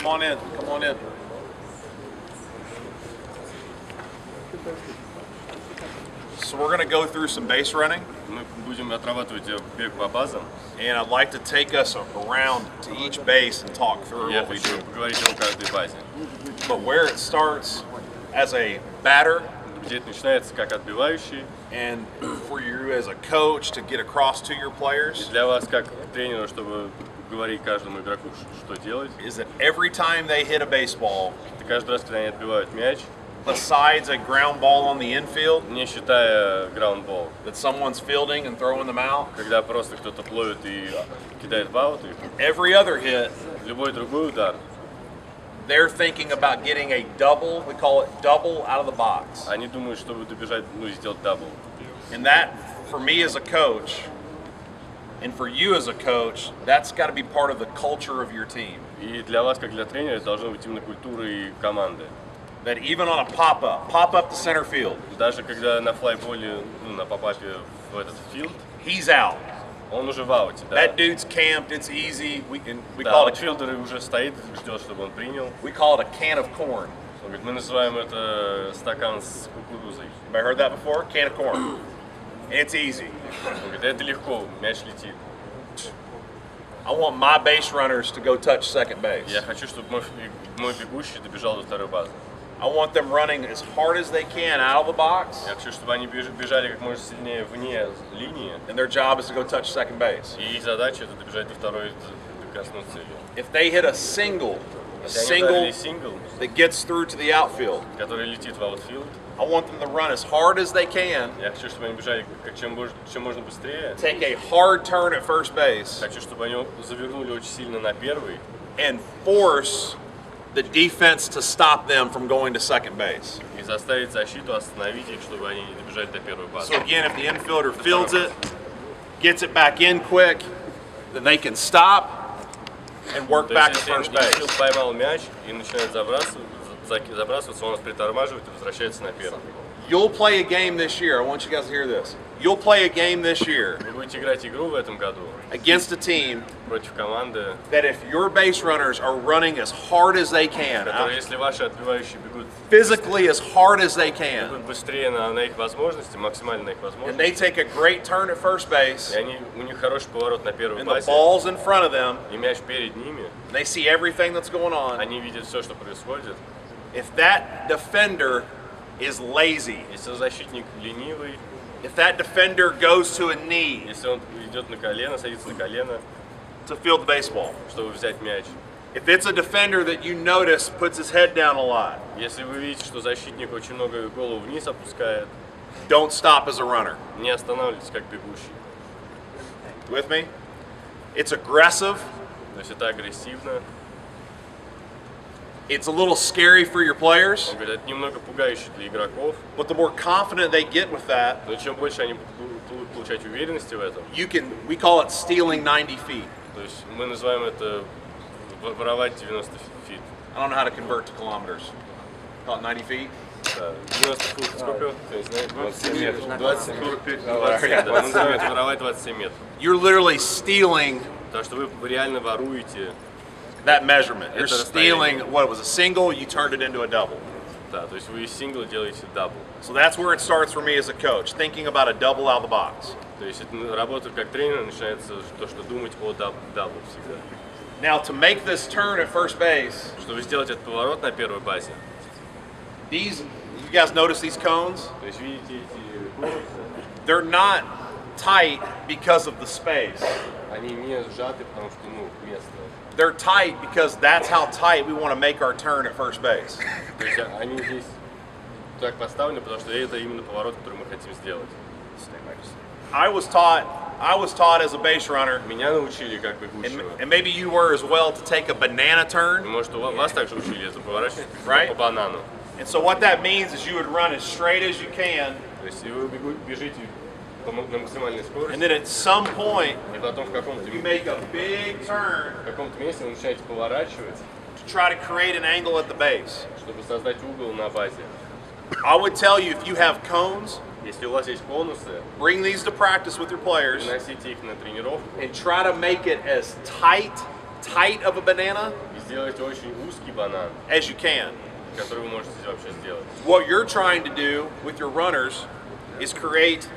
Come on in. Come on in. So we're going to go through some base running. Мы будем отрабатывать бег по базам. And I'd like to take us around to each base and talk through Я what we хочу do. поговорить о каждой базе. But where it starts as a batter Где это начинается как отбивающий. and for you as a coach to get across to your И players для вас как тренера, чтобы говорить каждому игроку, что делать. is that every time they hit a baseball, Это каждый раз, когда они отбивают мяч, besides a ground ball on the infield не считая граундбол, that someone's fielding and throwing them out, когда просто кто-то ловит и кидает в аут, и every other hit, любой другой удар, they're thinking about getting a double. We call it double out of the box. они думают, чтобы добежать, сделать дабл. And that, for me as a coach, and for you as a coach, that's got to be part of the culture of your team. И для вас, как для тренера, это должно быть именно культурой команды. That even on a pop-up to center field, Даже когда на флайболе, на попапе в этот филд, he's out. он уже в ауте, да. That dude's camped. It's easy. We Да, call вот it филдер уже стоит, ждет, чтобы он принял. a can of corn. Он говорит, мы называем это стакан с кукурузой. Have I heard that before? Can of corn. It's easy. Он говорит, это легко, мяч летит. I want my base runners to go touch second base. Я хочу, чтобы мой бегущий добежал до второй базы. I want them running as hard as they can out of the box, Я хочу, чтобы они бежали как можно сильнее вне линии. and their job is to go touch second base. И их задача это добежать до второй, коснуться ее. If they hit a single Если они ударили сингл, that gets through to the outfield, который летит в аутфилд, I want them to run as hard as they can, я хочу, чтобы они бежали чем можно быстрее. take a hard turn at first base, Хочу, чтобы они завернули очень сильно на первый and force the defense to stop them from going to second base. и заставить защиту остановить их, чтобы они не добежали до первой базы. So again, if the infielder fields it, gets it back in quick, then they can stop and work То back есть, to если first base. инфилд поймал мяч и начинает забрасываться, он притормаживает и возвращается на первый. You'll play a game this year. I want you guys to hear this. You'll play a game this year Вы будете играть игру в этом году against a team против команды, that if your base runners are running as hard as they can, которые, если ваши отбивающие бегут physically as hard as they can, быстрее на их возможности, максимально на их and they возможности, take a great turn at first base, и у них хороший поворот на первой and the базе, ball's in front of them, и мяч перед ними, they see everything that's going on. они видят все, что происходит. If that defender is lazy, Если защитник ленивый, if that defender goes to a knee если он идет на колено, садится на колено, to field the baseball, чтобы взять мяч, if it's a defender that you notice puts his head down a lot, если вы видите, что защитник очень много голову вниз опускает, don't stop as a runner. не останавливайтесь как бегущий. With me? It's aggressive. То есть это агрессивно. It's a little scary for your players, Он говорит, это немного пугающе для игроков, but the more confident they get with that, но чем больше они будут получать уверенности в этом, we call it stealing 90 feet. то есть мы называем это воровать 90 фит. I don't know how to convert to kilometers. Call it 90 feet. Да. 90 фут, сколько? То есть, знаете, 27 метров. 27 фут, 27, да. Мы называем это воровать 27 метров. You're literally stealing Потому что вы реально воруете, that measurement. You're Это stealing расстояние. what was a single, you turned it into a double. да, то есть вы из сингла делаете дабл. So that's where it starts for me as a coach, thinking about a double out of the box. То есть это работа как тренер начинается то, что думать о даблу всегда. Now, to make this turn at first base, Чтобы сделать этот поворот на первой базе, you guys notice these cones? то есть видите эти конусы, They're not tight because of the space. они не сжаты, потому что, место. They're tight because that's how tight we want to make our turn at first base. То есть они здесь так поставлены, потому что это именно поворот, который мы хотим сделать. I was taught as a base runner, Меня научили как бегущего. and maybe you were as well, to take a banana turn. Может, вас также учили это поворачивать Right. по банану. And so what that means is you would run as straight as you can, То есть вы бежите на максимальной and скорости, then at some point и потом в you make a big turn каком-то месте вы начинаете поворачивать, to try to create an angle at the base. чтобы создать угол на базе. I would tell you, if you have cones, Если у вас есть конусы, bring these to practice with your players носите их на тренировку and try to make it as tight tight of a banana и сделайте очень узкий банан, as you can. который вы можете вообще сделать. What you're trying to do with your runners is create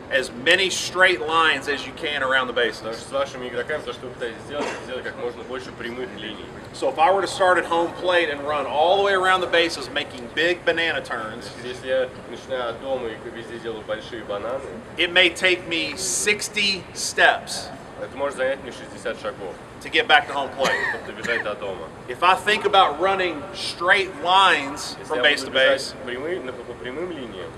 as many straight lines as you can around the bases. Потому что с вашими игроками то, что вы пытаетесь сделать, это сделать как можно больше прямых линий. So if I were to start at home plate and run all the way around the bases making big banana turns, Если я начинаю от дома и везде делаю большие бананы, it may take me 60 steps это может занять мне 60 шагов, to get back to home plate. чтобы добежать до дома. If I think about running straight lines Если from я base буду to base, бежать по прямым линиям,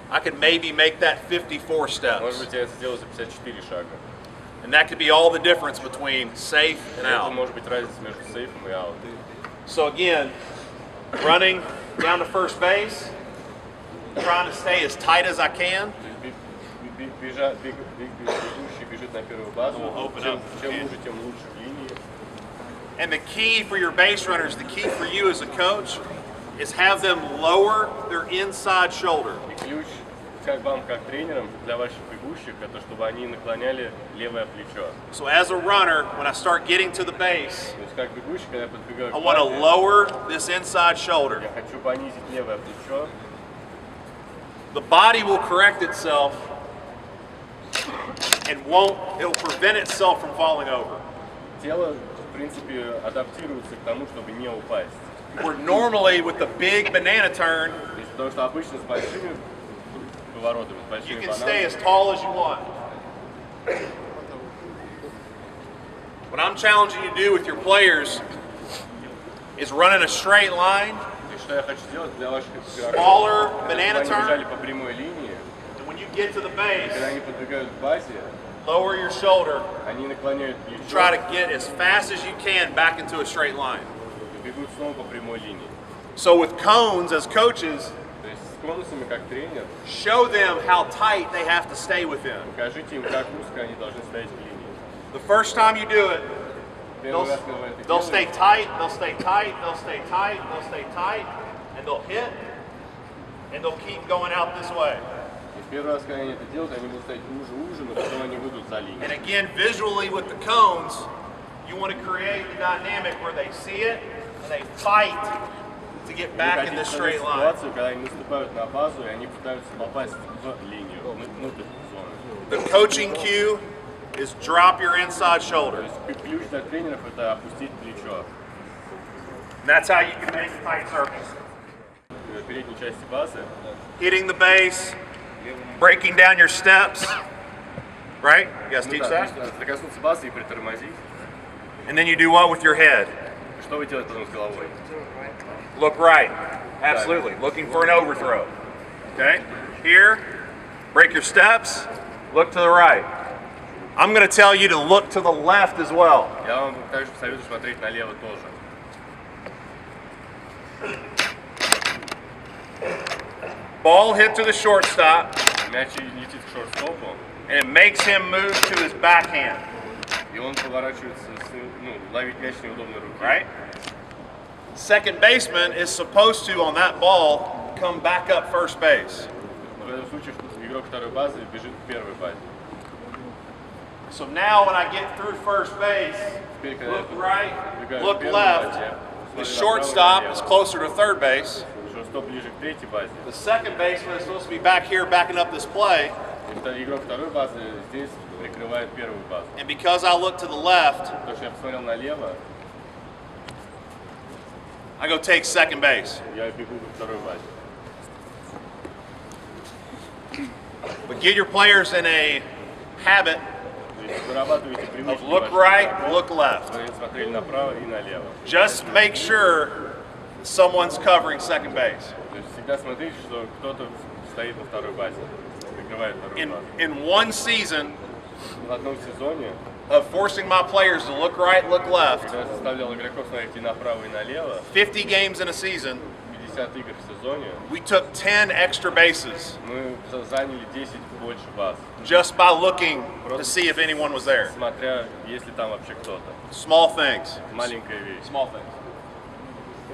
I could maybe make that 54 может steps. быть, я это сделаю за 54 шага. And that could be all the difference between safe and Это out. может быть разница между сейфом и аутом. So again, running down to first base, trying to stay as tight as I can. Бегущий бежит на первую базу. Open Чем up. уже, тем лучше в линии. And the key for your base runners, the key for you as a coach, is have them lower their inside shoulder. И ключ как вам, как тренерам, для ваших бегущих, это чтобы они наклоняли левое плечо. So as a runner, when I start getting to the base, То есть как бегущий, когда я подбегаю I к want to базе, lower this inside shoulder. я хочу понизить левое плечо. The body will correct itself and it'll prevent itself from falling over. Тело, в принципе, адаптируется к тому, чтобы не упасть. Where normally with the big banana turn, То есть, потому что обычно с большими поворотами, с you большими can stay as бананами, tall as you want. What I'm challenging you to do with your players is running a straight line, и что я хочу сделать для ваших игроков, smaller чтобы banana они бежали turn, по прямой линии, and when you get to the когда base, они подбегают к базе, lower your shoulder, они наклоняют плечо, try to get as fast as you can back into a straight line. и бегут снова по прямой линии. So with cones, as coaches, То есть с конусами, как тренер, show them how tight they have to stay within. покажите им, как узко они должны стоять в линии. The first time you do it, Первый раз, когда вы это they'll stay делаете, tight, they'll stay tight, they'll stay tight, they'll stay tight, and they'll hit, and they'll keep going out this way. и в первый раз, когда они это делают, они будут стоять уже, но потом они выйдут за линию. And again, visually with the cones, you want to create the dynamic where they see it and they fight to get Вы back in хотите this создать straight line. ситуацию, когда они наступают на базу, и они пытаются попасть в линию, внутрь зоны. The coaching cue is drop your inside То shoulder. есть ключ для тренеров – это опустить плечо. And that's how you can make tight circles. В передней части базы, Hitting the base, breaking down your steps, right? You guys ну teach да, that? то есть надо коснуться базы и притормозить. And then you do what with your head? Что вы делаете потом с головой? Look right. Absolutely. Looking for an overthrow. Okay? Here, break your steps, look to the right. I'm going to tell you to look to the left as well. Я вам также советую смотреть налево тоже. Ball hit to the shortstop, Мяч летит к шорт-стопу, and it makes him move to his backhand. и он поворачивается, ловить мяч с неудобной руки. Right? Second baseman is supposed to, on that ball, come back up first base. Но в этом случае игрок второй базы бежит к первой базе. So now when I get through first base, Теперь, когда look я right, подбегаю look к первой left. базе, The смотрю shortstop направо и is налево. closer to third base. Шорт-стоп ближе к третьей базе. The second baseman is supposed to be back here backing up this play. Игрок второй базы здесь прикрывает первую базу. And because I look to the left, Потому что я посмотрел налево, I go take second base. я бегу ко второй базе. But get your players in a habit То есть вырабатываете of привычку look ваших right, игроков, look left. чтобы они смотрели направо и налево. Just make sure someone's covering second base. То есть всегда смотрите, что кто-то стоит на второй базе, прикрывает вторую In, базу. in one season В одном сезоне, of forcing my players to look right, look left, когда я заставлял игроков смотреть и направо, и налево, 50 games in a season, 50 игр в сезоне, we took 10 extra bases мы заняли 10 больше баз, just by looking to see if anyone was there. смотря, есть ли там вообще кто-то. Small things. Маленькая вещь. Small things.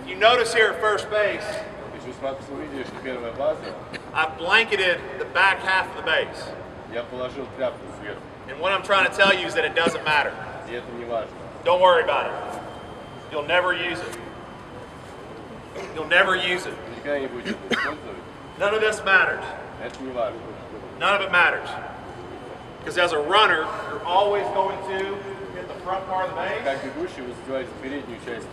If you notice here at first base, Если вы увидели, что первая база, I've blanketed the back half of the base. я положил тряпку сверху, And what I'm trying to tell you is that it doesn't matter. и это не важно. Don't worry about it. You'll never use it. You'll never use it. Никогда не будете это использовать. None of this matters. Это не важно. None of it matters. Because as a runner, you're always going to hit the front part of the base Как бегущий вы задеваете переднюю часть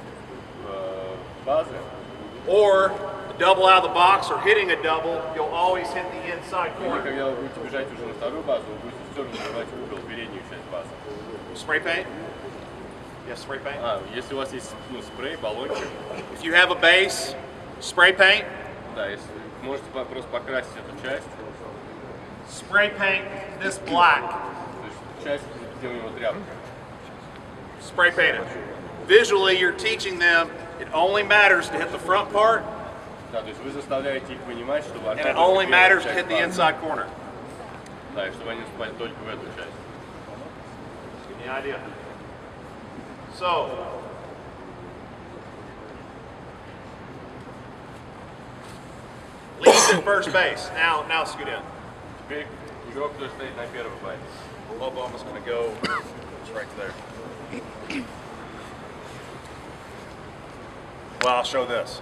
базы, or the double out of the box or hitting a double, you'll always hit the inside или corner. когда вы будете бежать уже на вторую базу, вы будете все равно забивать в угол переднюю часть базы. Spray paint? Yes, spray paint. Если у вас есть спрей, баллончик, If you have a base, spray paint. да, если можете просто покрасить эту часть, Spray paint this black. то есть часть сделаем его тряпкой. Spray paint it. Visually, you're teaching them it only matters to hit the front part, Да, то есть вы заставляете их понимать, что and it only matters to hit the inside corner. Да, и чтобы они вступали только в эту часть. Any idea? So, leads at first base. Now scoot in. Теперь игрок, который стоит на первой базе. Lobo is going to go just right there. Well, I'll show this.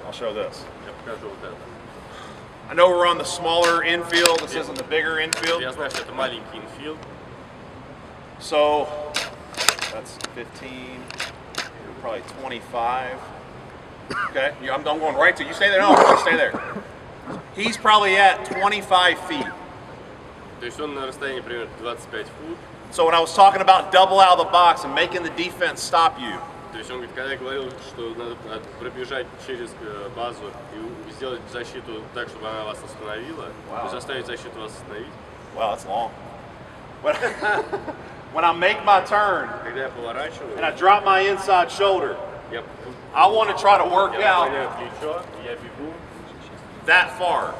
Я покажу вот это. I know we're on the smaller infield. This isn't the bigger infield. Я знаю, что это маленький инфилд. So that's 15, probably 25. Okay, I'm going right to you. Stay there. No, you stay there. He's probably at 25 feet. То есть он на расстоянии примерно 25 фут. So when I was talking about double out of the box and making the defense stop you, То есть он говорит, когда я говорил, что надо пробежать через базу и сделать защиту так, чтобы она вас остановила, то есть заставить защиту вас остановить. wow, that's long. When I make my turn Когда я поворачиваю, and I drop my inside shoulder, я I want to try to work out наклоняю плечо, и я бегу, that far.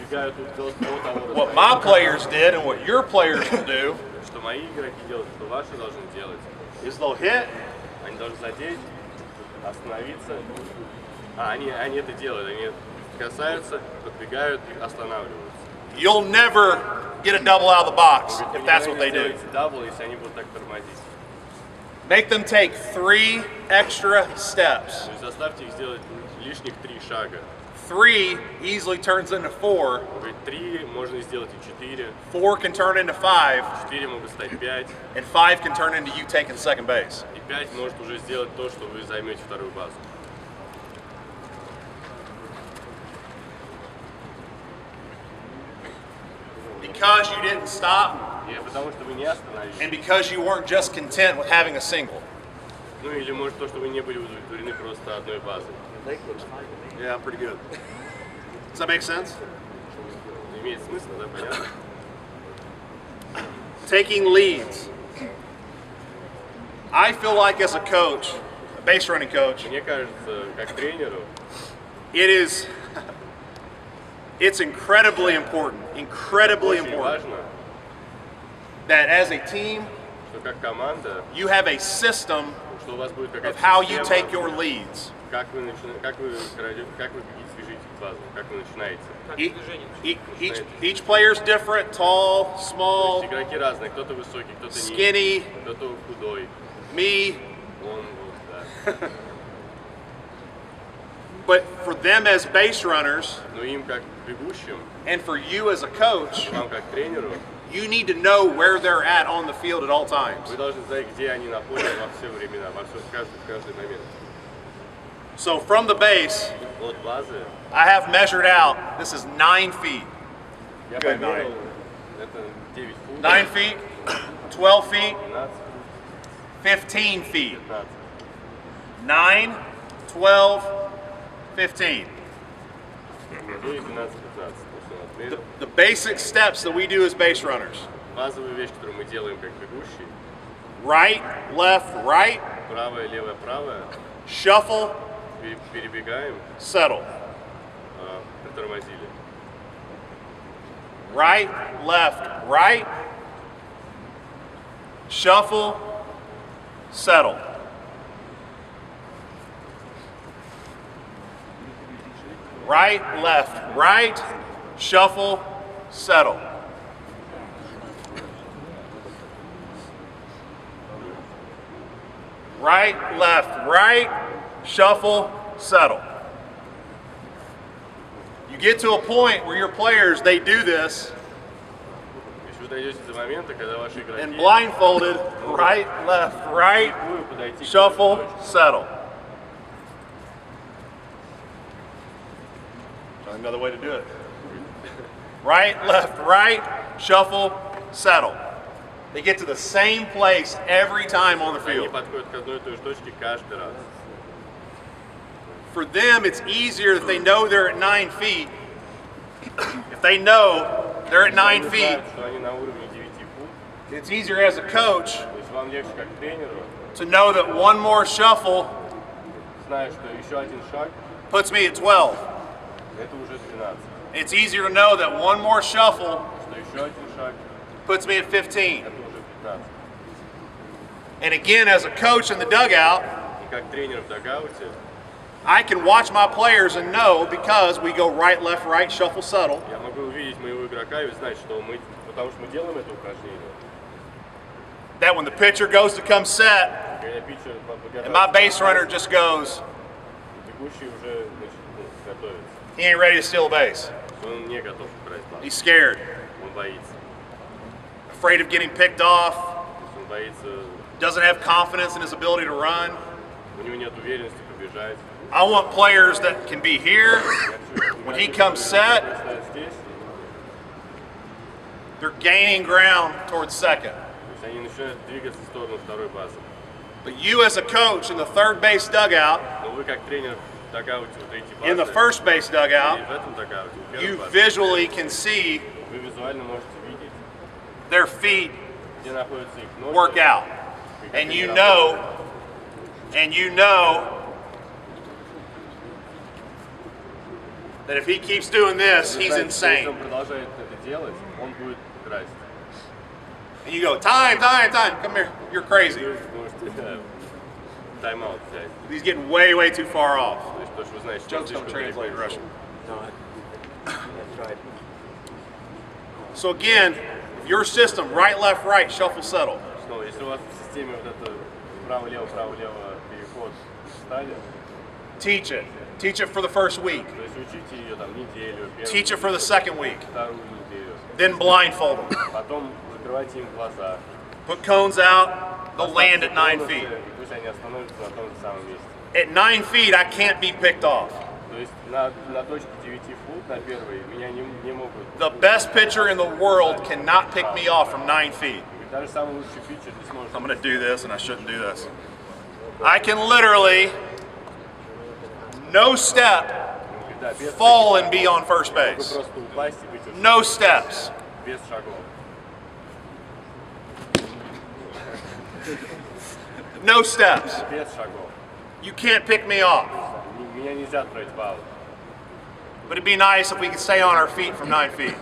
бегаю тут до того What my players did and what your players will do что мои игроки делают, что ваши должны делать. is they'll hit, Они должны задеть, остановиться. Они это делают, они касаются, подбегают и останавливаются. you'll never get a double out of the box if that's what they do. Дабл, если они будут так тормозить. Make them take 3 extra steps. То есть заставьте их сделать лишних 3 шага. 3 easily turns into 4. Говорит, 3 можно сделать и 4. 4 can turn into 5, 4 могут стать 5. and 5 can turn into you taking second base. И 5 может уже сделать то, что вы займете вторую базу. Because you didn't stop, И потому что вы не остановились. and because you weren't just content with having a single. Ну или может то, что вы не были удовлетворены просто одной базой. Yeah, pretty good. Does that make sense? Имеет смысл, да, понятно? Taking leads. I feel like as a coach, a base running coach, Мне кажется, как тренеру, it's incredibly important очень важно, that as a team, что как команда, you have a system что у вас будет of какая-то how you take система, your leads. как вы бегите, бежите базу, как вы начинаете. Each player's different, tall, То small, есть игроки разные, кто-то высокий, кто-то низкий, skinny, кто-то худой, me, он вот, да. but for them as base runners, Но им как бегущим, and for you as a coach, вам как тренеру, you need to know where they're at on the field at all times. вы должны знать, где они на поле во все времена, в каждый момент. So from the base, От базы I have measured out, this is 9 feet. я Good померил, это 9 футов, 9 feet, 12 feet, 12, 15 feet. 15. 9, 12, 15. Ну и 12-15. То есть он отмерил. The basic steps that we do as base runners. Базовая вещь, которую мы делаем как бегущий, Right, left, right, правая, левая, правая, shuffle, перебегаем, settle. притормозили. Right, left, right, shuffle, settle. Right, left, right, shuffle, settle. right, left, right, shuffle, settle. You get to a point where your players, they do this, Если вы дойдете до момента, когда ваши игроки and blindfolded, right, left, right, вы подойти к shuffle, точке. settle. Another way to do it. Right, left, right, shuffle, settle. They get to the same place every time on the Они field. подходят к одной и той же точке каждый раз. For them, it's easier if they know they're at 9 feet. If they know they're at 9 Они feet, знают, что они на уровне 9 фут. it's easier as a coach То есть вам легче как тренеру, to know that one more shuffle зная, что еще один шаг, puts me at 12. это уже 12. It's easier to know that one more shuffle Что еще один шаг, puts me at 15. это уже 15. And again, as a coach in the dugout, И как тренер в дагауте, I can watch my players and know because we go right, left, right, shuffle, settle. я могу увидеть моего игрока и знать, что мы, потому что мы делаем это упражнение. That when the pitcher goes to come set, Когда питчер and my подготовится, base runner just goes, бегущий уже готовится. he ain't ready to steal a base. Он не готов брать бал. He's scared, Он боится. afraid of getting picked off, Он боится, doesn't have confidence in his ability to run. у него нет уверенности побежать. I want players that can be here. When he comes set, здесь, they're gaining ground towards second. то есть они начинают двигаться в сторону второй базы. But you as a coach in the third base dugout, Но вы как тренер в дагауте у третьей in the базы, first base и dugout, в этом дагауте, у you первой базы, visually can see вы визуально можете видеть, their feet где находятся их ноги. work out. и как And они you работают. know that if he keeps doing this, he's Знаете, что Если insane. он продолжает это делать, он будет красть. And you go, time, come here, you're crazy. Вы можете тайм-аут взять. He's getting way, way too far off. То есть, потому что вы знаете, что он Jokes don't слишком translate далеко Russian. ушел. That's right. So again, your system, right, left, right, shuffle, settle. Снова, если у вас в системе вот это право-лево переход стадия, Teach it. Teach it for the first week. то есть учите ее там неделю, Teach it for первую, the second week. вторую неделю. Then blindfold them. Потом закрывайте им глаза. Put cones out. They'll land at 9 feet. И пусть они остановятся на том же самом месте. At 9 feet, I can't be picked off. То есть на точке 9 фут, на первой, меня не могут... The best pitcher in the world cannot pick me off from 9 feet. Даже самый лучший питчер не сможет. I'm going to do this, and I shouldn't do this. I can literally, no step, Да, без fall and be on first Могу base. просто упасть и быть уже No steps. без шагов. No steps. Без шагов. You can't pick me off. Меня нельзя отправить в аут. But it'd be nice if we could stay on our feet from 9 feet.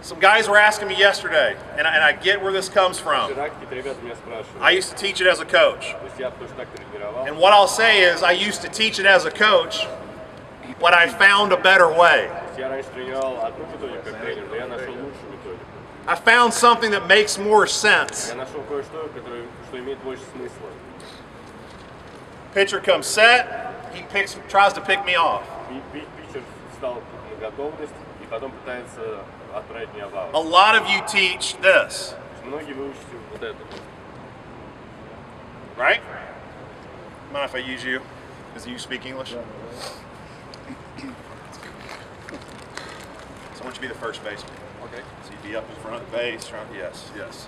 Some guys were asking me yesterday, and I get where this comes from. Вчера какие-то ребята меня спрашивают. I used to teach it as a coach. То есть я тоже так тренировал. And what I'll say is, I used to teach it as a coach, but I found a better way. То есть я раньше тренировал одну методику как тренер, но я нашел лучшую методику. I found something that makes more sense. Я нашел кое-что, что имеет больше смысла. Pitcher comes set, he tries to pick me off. Питчер встал на готовность и потом пытается отправить меня в аут. A lot of you teach this, Многие выучите вот это. right? Mind if I use you? Because you speak English? So I want you to be the first baseman. Okay. So you'd be up in front of the base. Yes.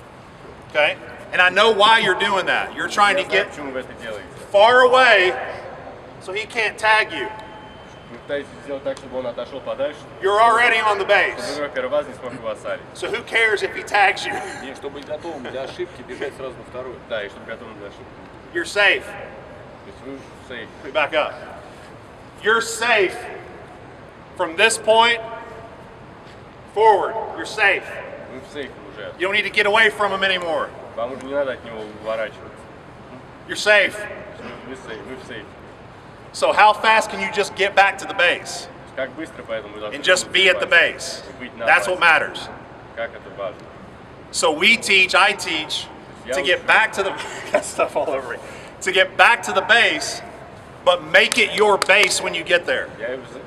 Okay? And I know why you're doing that. You're trying to Я знаю, get почему вы это делаете. far away so he can't tag you. Вы пытаетесь сделать так, чтобы он отошел подальше, You're already on the чтобы base. игрок первый раз не смог его осалить. So who cares if he tags you? И чтобы быть готовым для ошибки, бежать сразу на вторую. Да, и чтобы готовым для ошибки. You're safe. То есть вы сейф. Let me back up. You're safe from this point forward. You're safe. Вы в сейфе уже. You don't need to get away from him anymore. Вам уже не надо от него уворачиваться. You're safe. Вы в сейфе. So how fast can you just get back to the base Как быстро поэтому вы должны and just be at the base? быть на That's what базе. matters. Как это важно. So I teach, Я to учу- get back to the got stuff all over me. To get back to the base, but make it your base when you get there.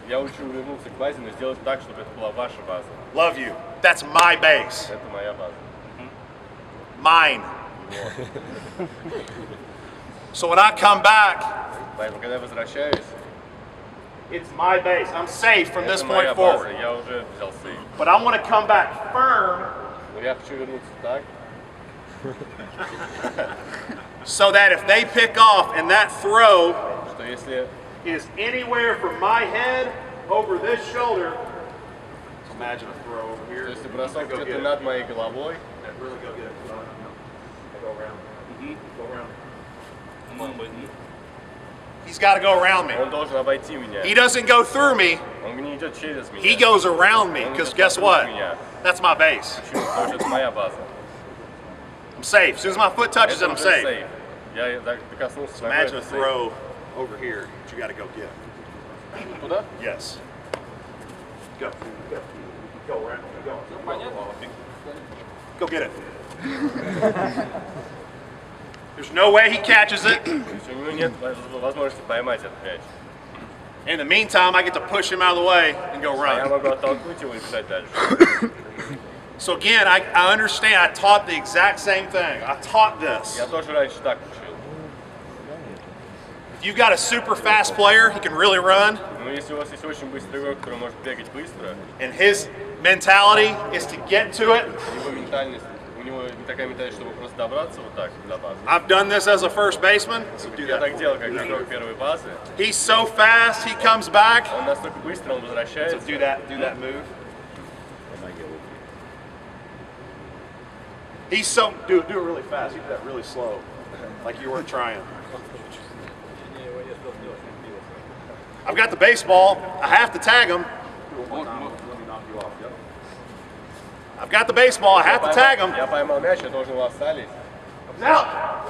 Я учу вернуться к базе, но сделать так, чтобы это была ваша база. Love you. That's my base. Это моя база. Mine. So when I come back, Поэтому, когда я возвращаюсь, it's my base. I'm safe from this это моя point база, forward. я уже взял сейф. But I want to come back firm Но я хочу вернуться так, so that if they pick off and that throw что если is anywhere from my head over this shoulder, imagine a throw over here. если бросок Go get где-то it. над моей головой, Really go get it. Go around. Go around. He's got to go around me. он должен обойти меня. He doesn't go through me. Он не идет через меня. He goes around me. Because guess what? That's my base. Почему? Потому что это моя база. I'm safe. As soon as my foot touches it, Это I'm уже safe. сейф. Я докоснулся ногой, Imagine a это сейф. throw over here that you got to go get. Туда? Yes. Go. Go. Go around. Go. Go get it. There's no way he catches it. То есть у него нет возможности поймать этот мяч. In the meantime, I get to push him out of the way and go А я run. могу оттолкнуть его и бежать дальше. So again, I understand. I taught the exact same thing. I taught this. Я тоже раньше так учил. If you've got a super fast player, he can really run, Но если у вас есть очень быстрый игрок, который может бегать быстро, and his mentality is to get to it. его ментальность, у него не такая ментальность, чтобы просто добраться вот так до базы. I've done this as a first baseman. So do Я that. так делал, как игрок первой базы. He's so fast, he comes back. Он настолько быстро, он возвращается. Do that move. He's so do it really fast. You do that really slow, like you weren't trying. I've got the baseball. I have to tag him. I've got the baseball. I have to tag him. Я поймал мяч, я должен его оставить. Now,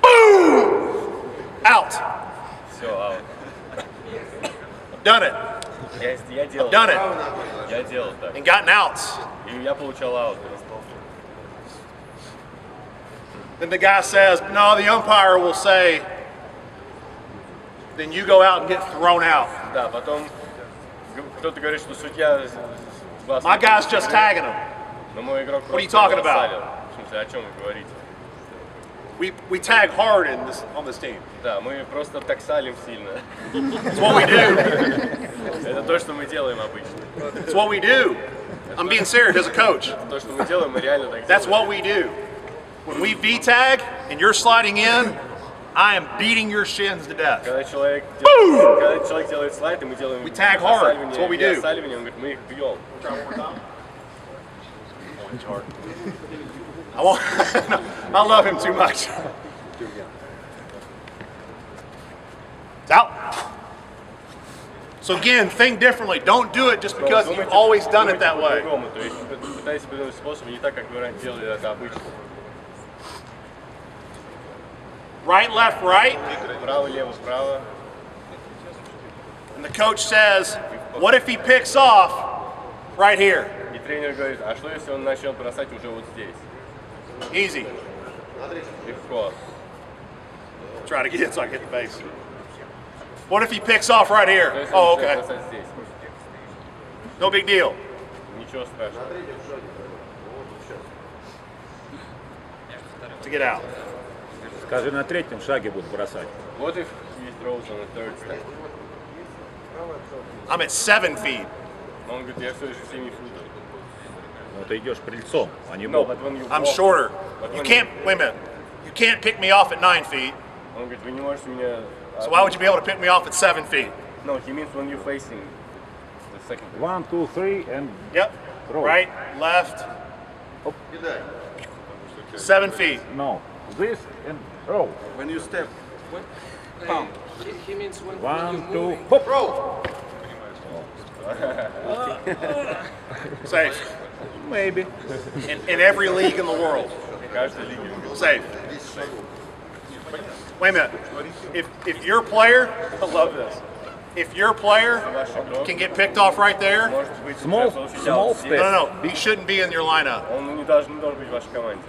boom, out. Все, аут. Done it Я делал. Done it. Я делал так. and gotten outs. И я получал аут. Then the guy says, "No, the umpire will say." Then you go out and get thrown out. Да, потом кто-то говорит, что судья вас... My guy's just tagging him. Но мой игрок What are you просто talking его about? оставил. В смысле, о чем вы говорите? We tag hard on this team. Да, мы просто таксалим сильно. It's what we do. Это то, что мы делаем обычно. It's what we do. I'm being serious as a coach. То, что мы делаем, мы реально так That's делаем. what we do. When we V-tag and you're sliding in, I am beating your shins to death. Когда человек делает слайд, и мы делаем We tag hard. That's what we do. осаливание, он говорит, мы их бьем. I won't, I love him too much. It's out. So again, think differently. Don't do it just because you've always done it that way. По-другому. То есть пытайтесь придумать способ не так, как вы раньше делали это обычно. Right, left, right. Право, лево, право. And the coach says, what if he picks off right here? И тренер говорит, а что если он начнет бросать уже вот здесь? Easy. Легко. Try to get it so I can hit the base. What if he picks off right here? Что если он Oh, начнет okay. бросать здесь? No big deal. Ничего страшного. To get out. Скажи, на третьем шаге будут бросать. What if he throws on the third step? I'm at 7 feet. Он говорит, я все еще 7 футов. Но ты идешь крыльцом, а не No, боком. but when you I'm walk- shorter. but You when can't, wait a minute. You can't pick me off at 9 feet. Он говорит, вы не можете меня... So why would you be able to pick me off at 7 feet? No, he means when you're facing the second. 1, 2, 3 and Yep. Roll. Right, left. 7 feet. no. This and roll. When you step. He means when 1, you 2, moving. hop. Safe. Maybe. In every league in the world. Каждая лига. Safe. Wait a minute. If your player, I love this. If your player Ваш игрок can get picked off right there, может быть Small сейчас получить step. аут здесь. no, he shouldn't be in your lineup. Он не должен быть в вашей команде.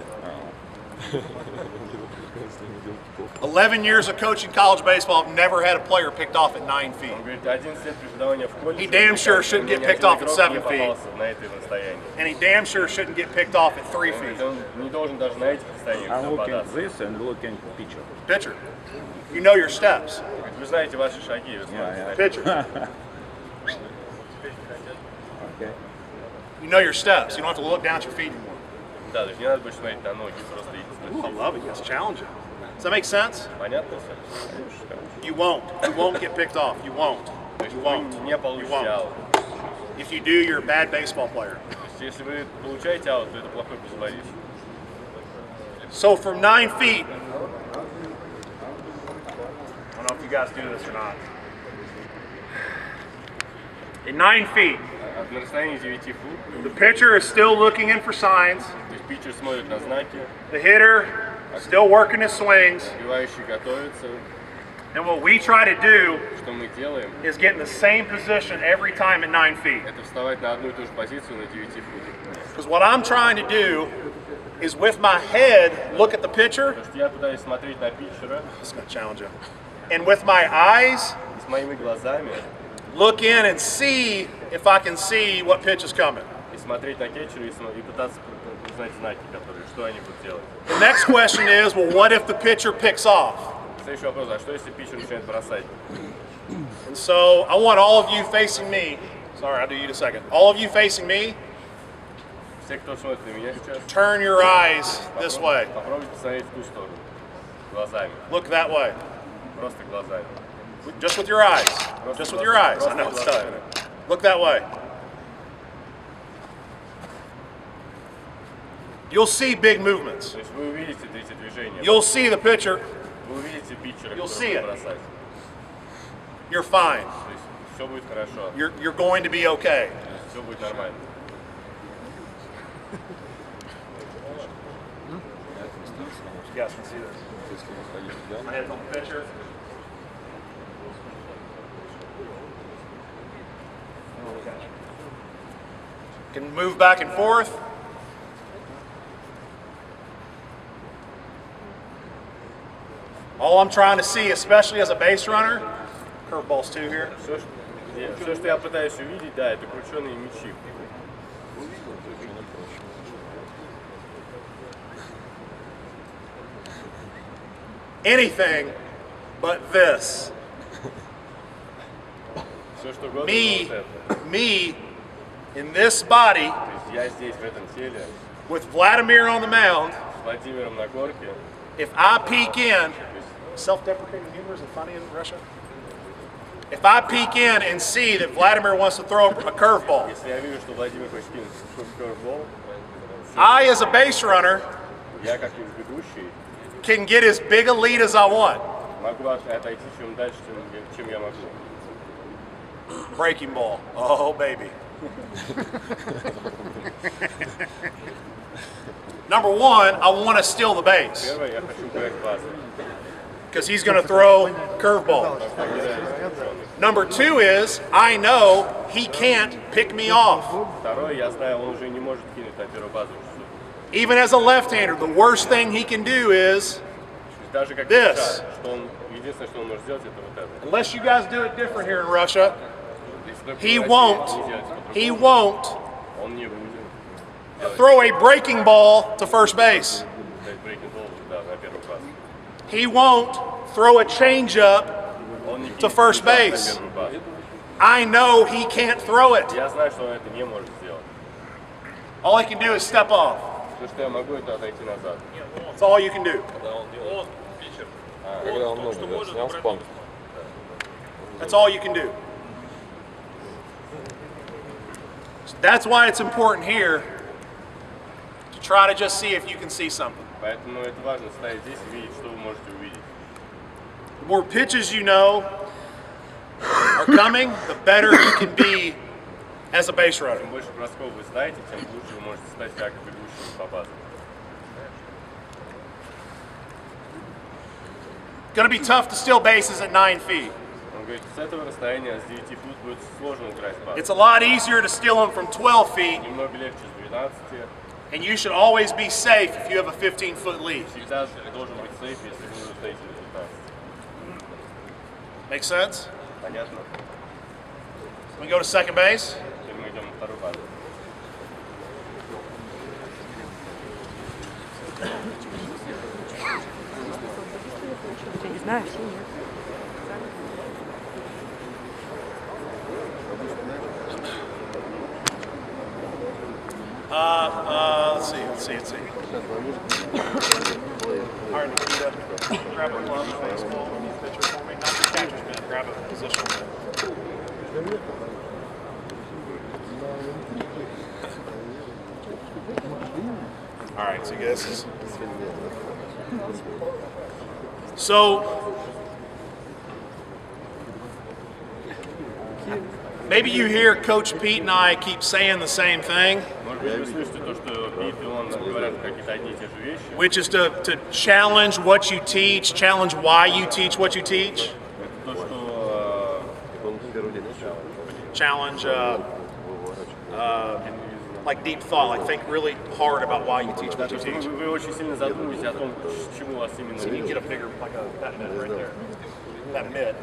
11 years of coaching college baseball, I've never had a player picked off at 9 feet. Он говорит, 11 лет преподавания в колледже. He damn sure shouldn't get picked off at 7 не feet. попался на этой расстоянии. And he damn sure shouldn't get picked off at 3 Он говорит, feet. он не должен даже на этих расстояниях I'm looking попадаться. this and looking picture. Pitcher, you know your steps. Говорит, вы знаете ваши шаги, вы смотрите. Pitcher, Okay. you know your steps. You don't have to look down at your feet anymore. Да, то есть не надо больше смотреть на ноги, просто идти. I love it. That's challenging. Does that make sense? Понятно все? You won't. You won't get picked off. You won't. То есть You вы won't. не You получите won't. аут. If you do, you're a bad baseball player. То есть если вы получаете аут, то это плохой баскетболист. So from 9 feet, I don't know if you guys do this or not. At 9 feet, На расстоянии 9 фут, the pitcher is still looking in for signs. то есть питчер смотрит на знаки, The hitter still working his swings. сбивающий готовится. And what we try to do Что мы делаем? is get in the same position every time at 9 feet. Это вставать на одну и ту же позицию на 9 футах. Because what I'm trying to do is with my head look at the pitcher. Потому что я пытаюсь смотреть на питчера It's going to challenge you. And with my eyes, и с моими глазами look in and see if I can see what pitch is coming. и смотреть на кетчера и пытаться узнать знаки, которые, что они будут делать. The next question is, well, what if the pitcher picks off? Следующий вопрос, а что если питчер начинает бросать? And so I want all of you facing me. Sorry, I'll do you in a second. All of you facing me, Все, кто смотрит на меня сейчас, turn your eyes this way. попробуйте посмотреть в ту сторону. Глазами. Look that way. Просто глазами. Just with your eyes. Just with your eyes. I know it's tough. Look that way. You'll see big movements. То есть вы увидите эти движения. You'll see the pitcher. Вы увидите питчера, You'll see который it. будет бросать. You're fine. То есть все будет хорошо. You're going to be okay. Все будет нормально. You guys can see this. My head's on the pitcher. Can move back and forth. All I'm trying to see, especially as a base runner, curveballs too here. Все, что я пытаюсь увидеть, да, это крученые мячи. Anything but this. Все, что угодно, Me, но вот это. me in this body То есть я здесь, в этом теле, with Vladimir on the mound. с Владимиром на горке. If I peek in, self-deprecating humor is it funny in Russia? If I peek in and see that Vladimir wants to throw a curveball, Если я вижу, что Владимир хочет кинуть curveball, I, as a base runner, я как ведущий can get as big a lead as I want. могу отойти чем дальше, чем я могу. Breaking ball. Oh, baby. Number one, I want to steal the base Первое, я хочу брать базу. because he's going to throw curveball. Number two is, I know he can't pick me off. Второе, я знаю, он уже не может кинуть на первую базу. Even as a left-hander, the worst thing he can do is, Даже как This. пятак, что он, единственное, что он может сделать, это вот это. unless you guys do it different here in Russia, Если только he в России won't, не делать по-другому, he won't он не будет throw a breaking ball to first base. дать брейкинг-болл, да, на первую базу. He won't throw a changeup. Он не To кинет first на base. первую базу. I know he can't throw it. Я знаю, что он это не может сделать. All he can do is step off. Все, что я могу, это отойти назад. That's all you can do. Когда он ногу снял с памяти. That's all you can do. That's why it's important here to try to just see if you can see something. Поэтому это важно стоять здесь и видеть, что вы можете увидеть. The more pitches you know are coming, the better you can be as a base runner. Чем больше бросков вы знаете, тем лучше вы можете стать как ведущим по базам. Going to be tough to steal bases at 9 feet. Он говорит, с этого расстояния, с 9 фут, будет сложно украсть базу. It's a lot easier to steal them from 12 feet Немного легче с 12, And you should always be safe if you have a 15-foot lead. Всегда должен быть сейф, если вы стоите на 15. Make sense? Понятно? We go to second base. Теперь мы идем на вторую базу. Не знаю, все нет. Let's see. All right, Nikita, grab a glove and baseball when you pitcher for me. Not the catcher's mitt, grab a position mitt. All right, so this is. So, maybe you hear Coach Pete and I keep saying the same thing, Может быть, вы слышите то, что Пит и он говорят какие-то одни и те же вещи. which is to challenge what you teach, challenge why you teach what you teach, То, что challenge like deep thought, like think really hard about why you teach what you teach. вы очень сильно задумываетесь о том, чему вас именно You учат. get a bigger, like that mitt right there. That mitt.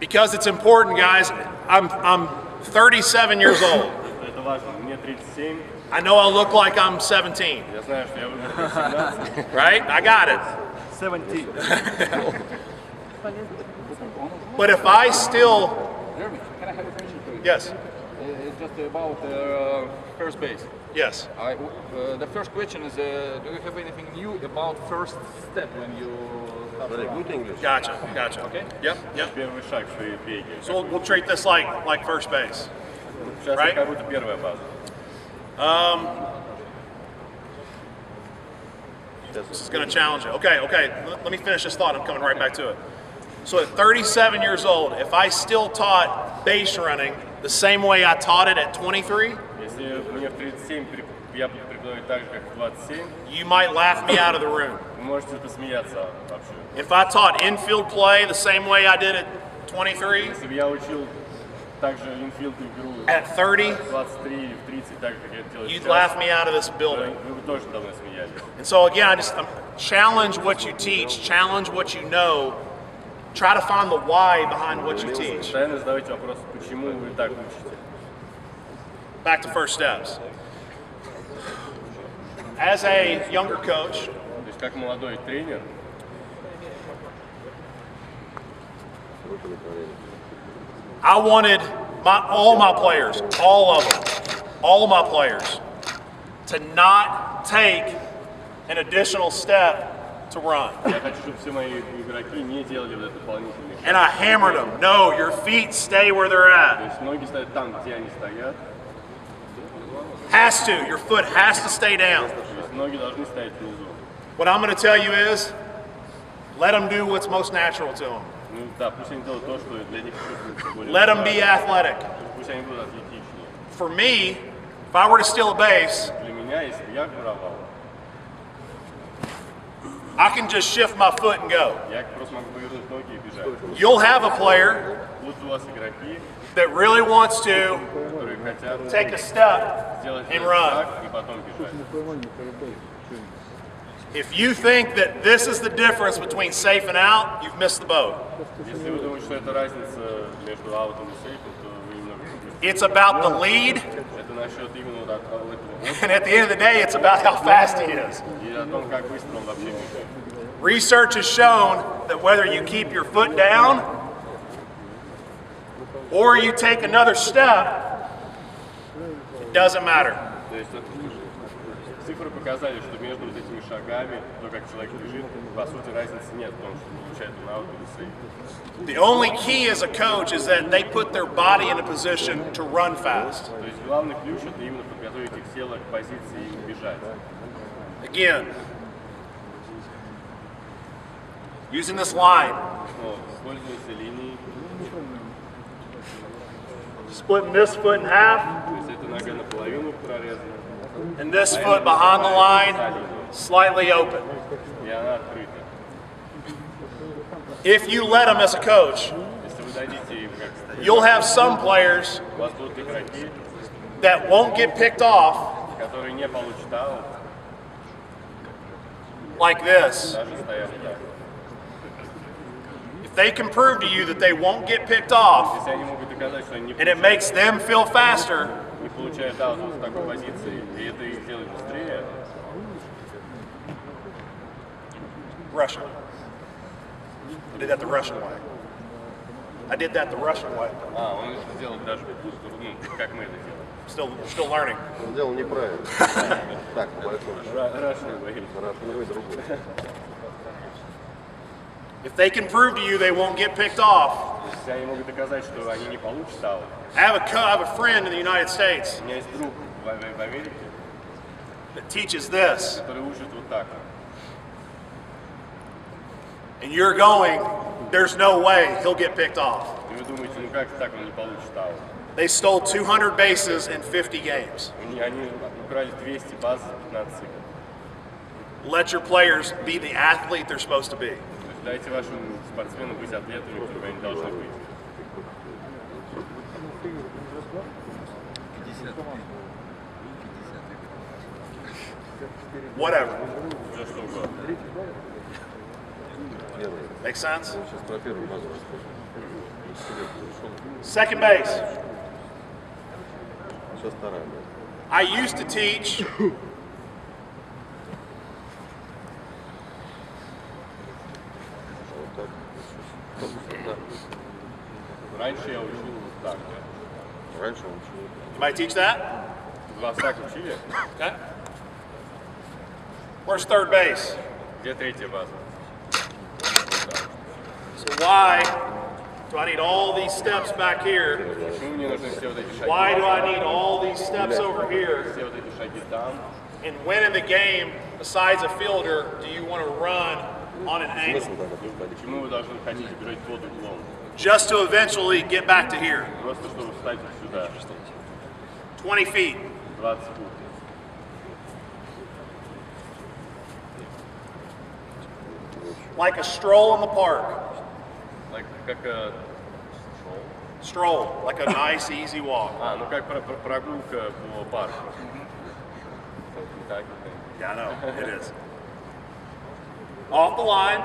Because it's important, guys. I'm 37 years old. Это важно. Мне 37. I know I look like I'm 17, Я знаю, что я выгляжу как 17. right? I got it. 17. But if I still, Jeremy, can I have a question for you? yes, Just about first base. yes. The first question is, do you have anything new about first step when you start to run? Gotcha. Okay. Yep. Первый шаг в своей беге. So we'll treat this like first base. Сейчас Right? как будто первая база. This is going to challenge you. Okay. Let me finish this thought. I'm coming right back to it. So at 37 years old, if I still taught base running the same way I taught it at 23, Если мне в 37 я буду преподавать так же, как в 27, you might laugh me out of the room. вы можете посмеяться вообще. If I taught infield play the same way I did at 23, Если бы я учил также инфилд игру at 30, в 23 или в 30, так же, как я это делаю you'd сейчас, laugh me out of this building. вы бы тоже давно смеялись. And so again, challenge what you teach, challenge what you know, try to find the why behind what you teach. Постоянно задавайте вопрос, почему вы так учите. Back to first steps. As a younger coach, То есть как молодой тренер, I wanted all my players, all of my players, to not take an additional step to run. я хочу, чтобы все мои игроки не делали вот этот дополнительный шаг. And I hammered them. No, your feet stay where they're То at. есть ноги стоят там, где они стоят, Has to. Your foot has to stay down. то есть ноги должны стоять внизу. What I'm going to tell you is, let them do what's most natural to them. Ну да, пусть они делают то, что для них чувствуется более Let them be правильно. athletic. Пусть они будут атлетичнее. For me, if I were to steal a base, Для меня, если бы я воровал, I can just shift my foot and go. я просто могу повернуть ноги и бежать. You'll have a player Будут у вас игроки, that really wants to которые хотят take a step сделать and этот run. шаг и потом бежать. If you think that this is the difference between safe and out, you've missed the boat. Если вы думаете, что это разница между аутом и сейфом, то вы немного пропустили. It's about the lead, Это насчет именно вот этого вот, and at the end of the day, it's about how fast he is. и о том, как быстро он вообще бежит. Research has shown that whether you keep your foot down or you take another step, it doesn't matter. То есть цифры показали, что между вот этими шагами, то, как человек бежит, по сути, разницы нет в том, что получает он аут или сейф. The only key as a coach is that they put their body in a position to run fast. То есть главный ключ – это именно подготовить их тело к позиции и бежать. Again, using this line, Но используются линии, splitting this foot in half то есть эта нога наполовину прорезана, and this foot behind the line slightly open. и она открыта. If you let them as a coach, Если вы дадите им как you'll have some players у вас будут игроки, that won't get picked off который не получит аут, like this, даже стоя так. if they can prove to you that they won't get picked off Если они могут доказать, что они and it makes them feel faster, не получают аут в такой позиции, и это их делает быстрее, Russian. I did that the Russian way. I did that the Russian way. он это сделал даже как мы это делаем. Still learning. Он делал неправильно. Так, по большому счету. Russian way. Рафиновый другой. If they can prove to you they won't get picked off, Если они могут доказать, что они не получат аут. I have a friend in the United States У меня есть друг в Америке, that teaches this, который учит вот так. and you're going, there's no way he'll get picked off. И вы думаете, ну как так он не получит аут? They stole 200 bases in 50 games. Они украли 200 баз за 15 секунд. Let your players be the athlete they're supposed to be. То есть дайте вашим спортсменам быть атлетами, которыми они должны быть. Whatever. Все что угодно. Make sense? Сейчас про первую базу расскажу. Second base. Сейчас вторая база. I used to teach Вот так. Вот так. Раньше я учил вот так. Да. Раньше он учил. You might teach that? Вас так учили? Okay. Where's third base? Где третья база? So why do I need all these steps back here? Почему мне нужны все вот эти шаги? Why do I need all these steps over here? Все вот эти шаги там. And when in the game, besides a fielder, do you want to run on an angle? Смысл тогда поставить? Почему вы должны хотеть играть под углом? Just to eventually get back to here. Просто чтобы встать вот сюда. 20 feet. 20 футов. Like a stroll in the park. Как Stroll. Like a nice, easy walk. ну как прогулка по парку. Так, Yeah, I know. It is. Off the line.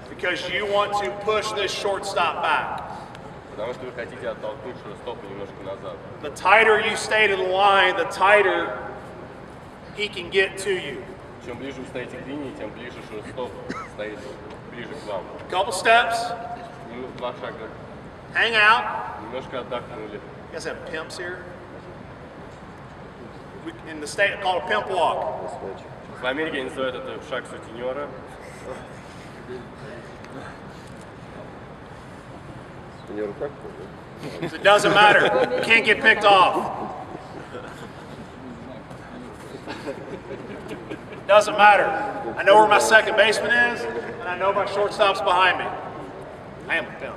Because you want to push this shortstop back. Потому что вы хотите оттолкнуть шорстопа немножко назад. The tighter you stay to the line, the tighter he can get to you. Чем ближе вы стоите к линии, тем ближе шорстоп стоит ближе к вам. Couple steps. Ну, 2 шага. Hang out. Немножко отдохнули. You guys have pimps here? In the state called a pimp walk. В Америке они называют это шаг сутенера. Не руках, It doesn't matter. You can't get picked off. Doesn't matter. I know where my second baseman is, and I know my shortstop's behind me. I am a pimp.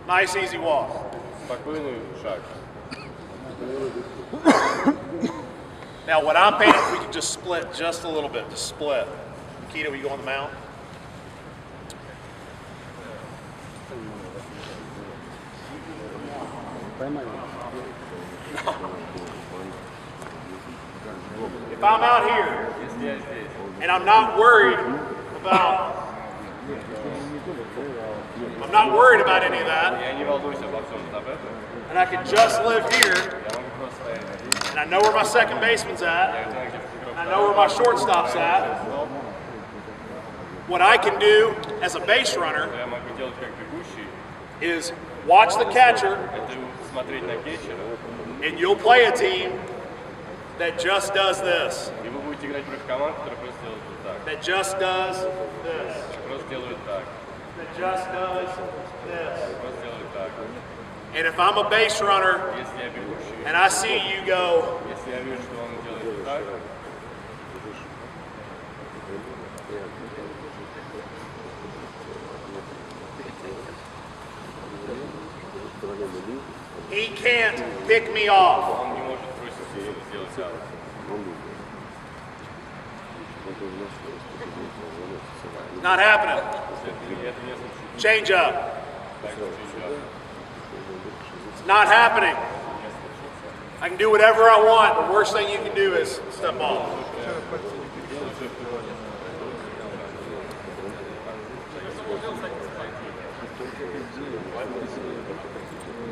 Nice, easy walk. Спокойный шаг. Now, what I'm painting, if we could just split just a little bit, just split. Keto, will you go on the mound? If I'm out here Если я здесь, and I'm not worried about any of that, я не волнуюсь обо всем об этом. and I can just live here, Я могу просто стоять здесь. and I know where my second baseman's at, Я знаю, где фотограф. I know where my shortstop's at. What I can do as a base runner Я могу делать как бегущий. is watch the catcher, Это смотреть на кетчера. and you'll play a team that just does this, И вы будете играть против команд, которые просто делают вот так. that just does this, Просто делают так. that just does this. Просто делают так. And if I'm a base runner Если я бегущий, and I see you go, если я вижу, что он делает вот так, he can't pick me off. он не может бросить и сделать аут. Not happening. Change up. It's not happening. I can do whatever I want. The worst thing you can do is step off.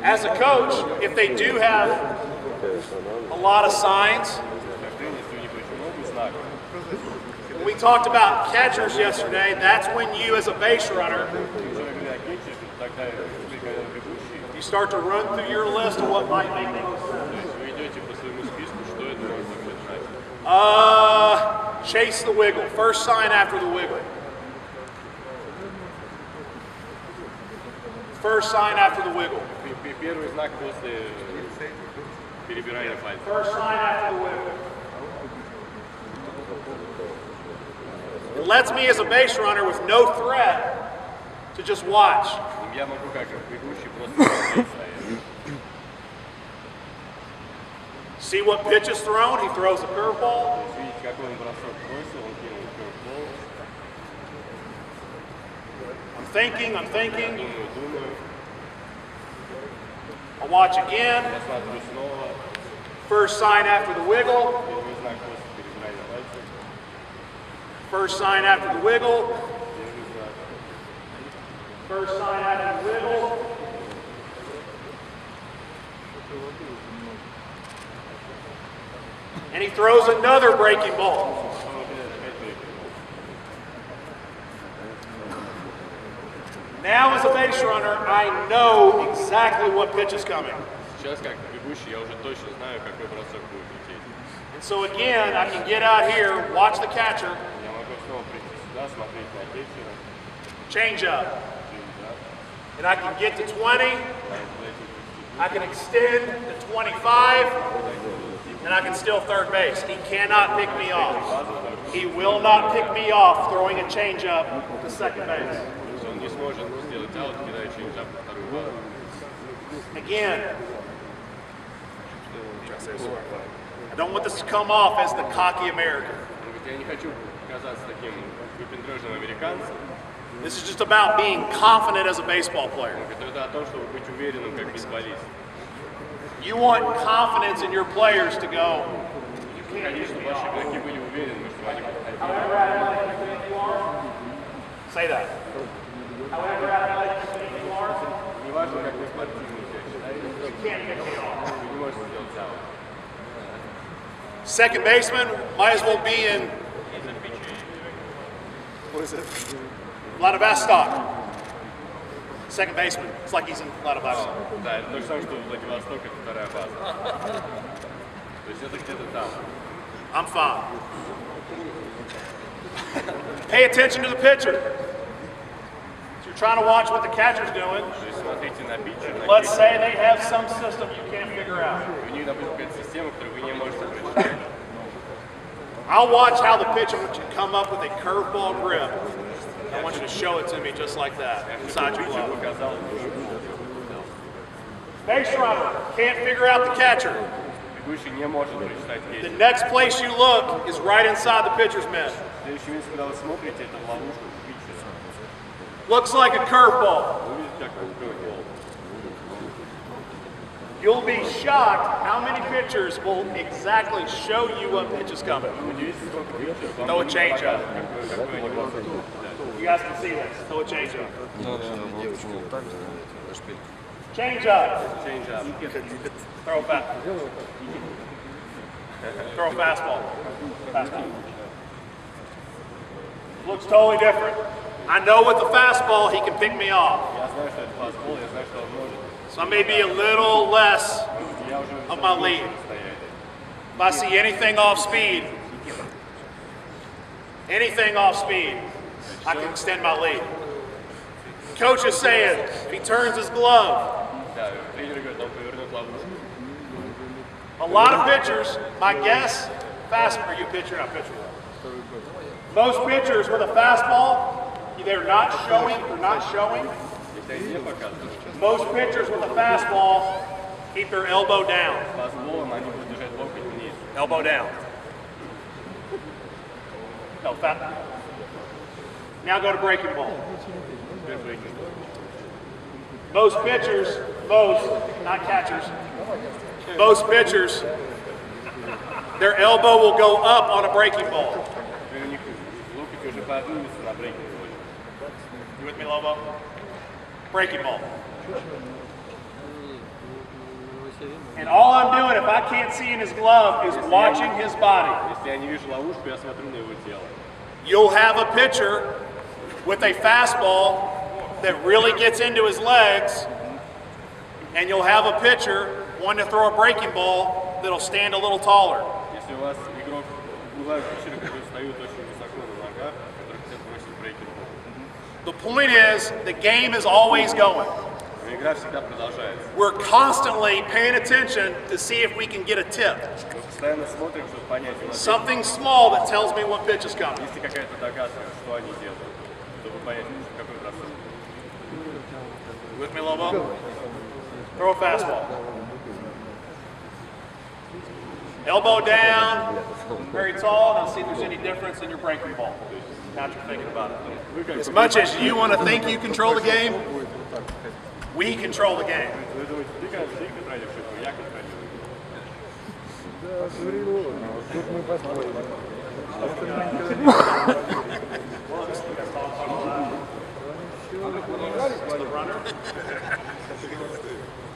As a coach, if they do have a lot of signs, when we talked about catchers yesterday, that's when you as a base runner, you start to run through your list of what might make the most sense. Chase the wiggle. First sign after the wiggle. First sign after the wiggle. Первый знак после перебирания пальцев. First sign after the wiggle. It lets me as a base runner with no threat to just watch. Я могу как бегущий просто See what pitch is thrown? He throws a curveball. видеть, какой он бросок бросил, он кинул curveball. I'm thinking. Думаю. I'll watch again. Я смотрю снова. First sign after the wiggle. Первый знак после перебирания пальцев. First sign after the wiggle. Первый знак. First sign after the wiggle. And he throws another breaking ball. Now as a base runner, I know exactly what pitch is coming. Сейчас как бегущий я уже точно знаю, какой бросок будет лететь. And so again, I can get out here, watch the catcher, Я могу снова прийти сюда, смотреть на кетчера. change up. And I can get to 20, I can extend to 25, and I can steal third base. He cannot pick me off. He will not pick me off throwing a change up to second base. Он не сможет сделать аут, кидая чейнджап на вторую базу. Again, I don't want this to come off as the cocky American. Он говорит, я не хочу казаться таким выпендрежным американцем. This is just about being confident as a baseball player. Он говорит, это о том, чтобы быть уверенным как бейсболист. You want confidence in your players to go, Конечно, ваши игроки были уверены, что они say that. не важно, как вы спортивный считаете, вы не можете сделать аут. Second baseman might as well be in, what is it? Vladivostok. Second baseman. It's like he's in Vladivostok. Да, это то же самое, что Владивосток — это вторая база. То есть это где-то там. I'm fine. Pay attention to the pitcher. So you're trying to watch what the catcher's doing. То есть смотрите на питчера, на Let's кетчера. say they have some system you can't figure out. У них, допустим, какая-то система, которую вы не можете прочитать. I'll watch how the pitcher can come up with a curveball grip. I want you to show it to me just like that, inside your glove. Показал, Base runner can't figure out the catcher. бегущий не может прочитать The кетчера. next place you look is right inside the pitcher's mitt. Следующее место, когда вы смотрите, это в ловушку питчера. Looks like a curveball. Вы видите, как он curveball. You'll be shocked how many pitchers will exactly show you what pitch is coming. Удивитесь, сколько питчеров вам Throw a не change up. покажут, какой они бросок. You guys can see this. Throw a change up. Change up. Change up. Throw a fast. Throw a fastball. Fastball. Looks totally different. I know with the fastball he can pick me off. Я знаю, что это фастбол, я знаю, что он может. So I may be a little less Я уже of my lead. стоять. If I see anything off speed, I can extend my lead. Coach is saying, if he turns his glove, Да, тренер говорит, он повернет ловушку. a lot of pitchers, my guess, or you pitcher, not pitcher. Most pitchers with a fastball, they're not showing. Если они не показывают, Most pitchers with a fastball keep their elbow down. что с фастболом они будут держать локоть вниз. Elbow down. No, fat. Now go to breaking ball. Most pitchers, not catchers, most pitchers, their elbow will go up on a breaking ball. У них локоть уже поднимется на брейке. You with me, Lobo? Breaking ball. And all I'm doing, if I can't see in his glove, is watching his body. Если я не вижу ловушку, я смотрю на его тело. You'll have a pitcher with a fastball that really gets into his legs, and you'll have a pitcher wanting to throw a breaking ball that'll stand a little taller. Если у вас игрок угловой pitcher, который встает очень высоко на ногах, который хотят бросить брейкинг-бол. The point is, the game is always going. Игра всегда продолжается. We're constantly paying attention to see if we can get a tip. Мы постоянно смотрим, чтобы понять, у нас Something small that tells me what pitch is coming. есть ли какая-то догадка, что они делают, чтобы понять, какой бросок. With me, Lobo? Throw a fastball. Elbow down, very tall. Now see if there's any difference in your breaking ball. Now that you're thinking about it. As much as you want to think you control the game, we control the game. Вы думаете, ты контролируешь игру, я контролирую.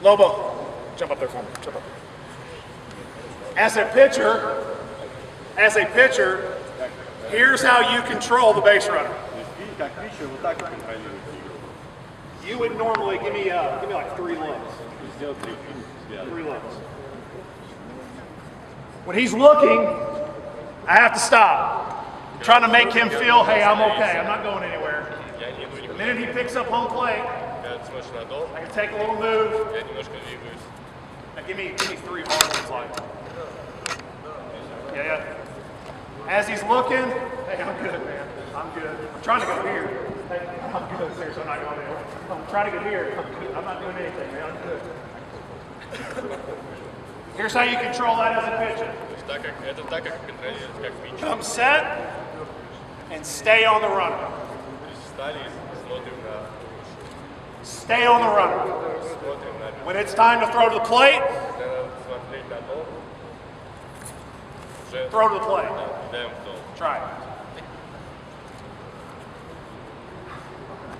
Lobo, jump up there for me. Jump up. As a pitcher, here's how you control the base runner. И как питчер, вот так вы контролируете игру. You would normally give me like 3 looks. Сделать 3 взгляда. 3 looks. When he's looking, I have to stop. I'm trying to make him feel, hey, I'm okay. I'm not going anywhere. Я не иду The никуда. minute he picks up home plate, Когда ты смотришь на дол, I can take a little move. я немножко двигаюсь. Now give me 3 hard ones like. Yeah. As he's looking, hey, I'm good, man. I'm good. I'm trying to go here. Hey, I'm good. Seriously, I'm not going anywhere. I'm trying to go here. I'm good. I'm not doing anything, man. I'm good. Here's how you control that as a pitcher. То есть это так, как контролировать, как питчер. Come set and stay on the runner. То есть встали и смотрим на Stay on the runner. смотрим на When it's time to throw to the plate, Когда надо смотреть на дол, уже throw to the plate. кидаем в дол. Try it.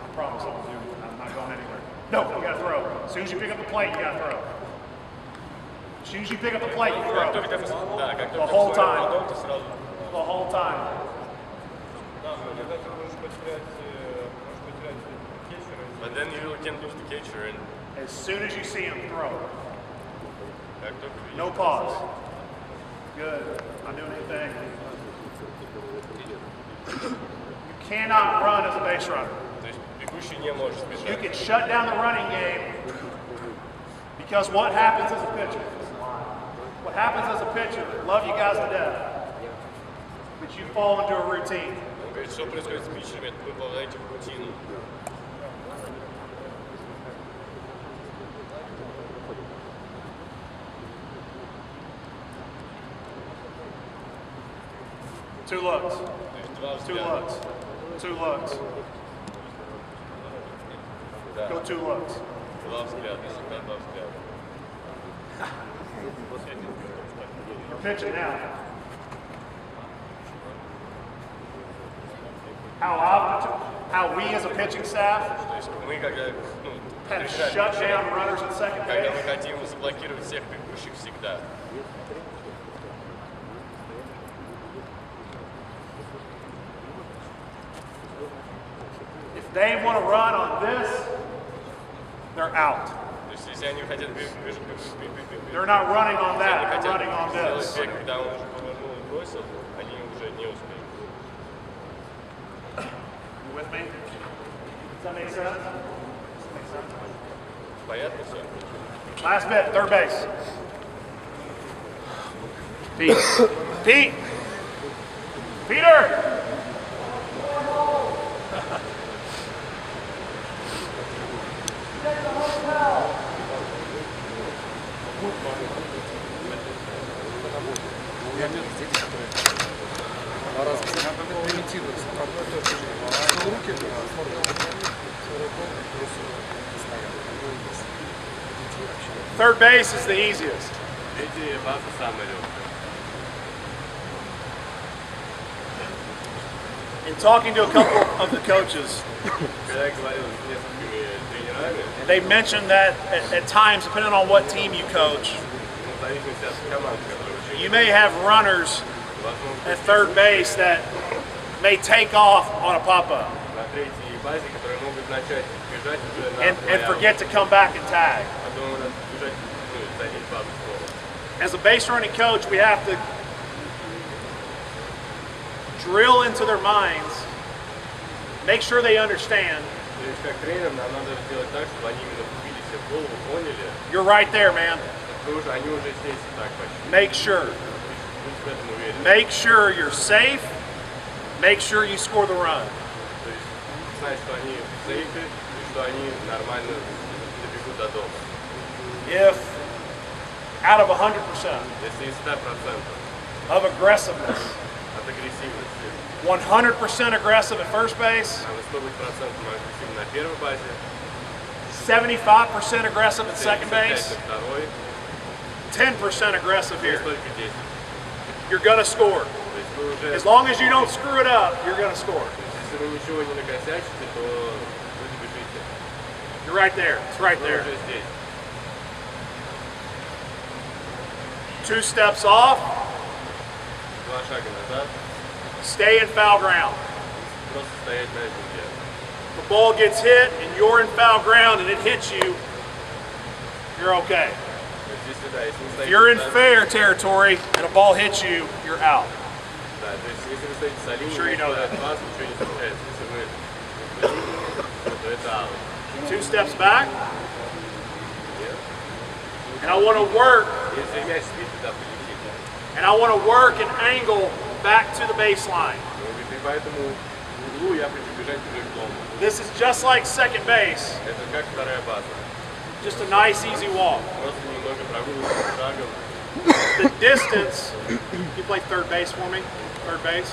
I promise I'm not going anywhere. No, you gotta throw. As soon as you pick up the plate, you gotta throw. As soon as you pick up the plate, you Как throw. только да, как The только whole смотрим time. на дол, ты сразу. The whole time. But then you can lose the catcher and As soon as you see him, throw. как только видишь. No pause. Good. Not doing anything. You cannot run as a base runner. То есть бегущий не может You сбежать. can shut down the running game because what happens as a pitcher? What happens as a pitcher? Love you guys to death, but you fall into a routine. Он говорит, что происходит с питчерами, вы попадаете в рутину. Two looks. То есть два Two взгляда. looks. Two looks. Да, Go 2 looks. два взгляда, всегда два взгляда. You're pitching now. How we as a pitching staff То есть мы, когда have shut down runners at second когда мы base. хотим заблокировать всех бегущих всегда. If they want to run on this, they're out. То есть если они хотят бегать, They're not running on если они that. They're хотят running on сделать this. бег, когда он уже повернул и бросил, они уже не успеют. You with me? Does that make sense? Понятно все? Last bit, third base. Pete. Pete. Peter. фокусируется. Одно и то же. Но руки смотрят. Third base is the easiest. Третья база самая легкая. In talking to a couple of the coaches, Когда я говорил с несколькими тренерами, they mentioned that at times, depending on what team you coach, в зависимости от команды, которые you may have runners возможно, at third base that may take off on a pop-up на третьей базе, которые могут начать бежать уже на and плей-аут. forget to come back and tag. Потом надо бежать, занять базу снова. As a base running coach, we have to drill into their minds, make sure they understand, То есть как тренер нам надо сделать так, чтобы они именно вбили себе в голову, поняли, you're right there, man. что они уже здесь и так почти. Make sure. Будь в этом уверен. Make sure you're safe. Make sure you score the run. То есть знать, что они в сейфе и что они нормально добегут до дома. If out of 100% Если из 100% of aggressiveness, от агрессивности, 100% aggressive at first base, надо 100% агрессивны на первой базе, 75% aggressive at second 75 base, на второй, 10% aggressive и here, только 10. you're gonna score. То есть вы уже, As long as you don't screw it up, you're gonna score. если вы ничего не накосячите, то вы добежите. You're right there. It's right Вы there. уже здесь. 2 steps off, 2 шага назад, stay in foul ground. просто стоять на земле. The ball gets hit and you're in foul ground and it hits you, you're okay. То есть если, да, если вы If стоите you're in на- fair territory and a ball hits you, you're out. Да, то есть если вы стоите со линией, Sure you know that. от вас ничего не случается. Если вы на линии, то это аут. 2 steps back, and I want to work, Если мяч спит, тогда полетите. and I want to work an angle back to the baseline. И по этому углу я хочу бежать уже к дому. This is just like second base, Это как вторая база. just a nice easy walk. Просто немного прогулки шагом. The distance, you play third base for me, third base,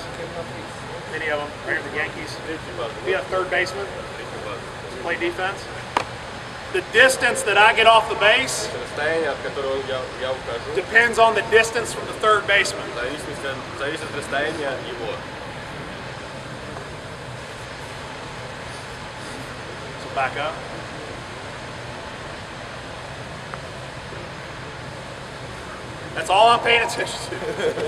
any of them, right at the Yankees. Третья база. Be a third baseman, Третья база. play defense. The distance that I get off the base Это расстояние, от которого я ухожу, depends on the distance from the third baseman. зависит от расстояния от его. So back up. That's all I'm paying attention to.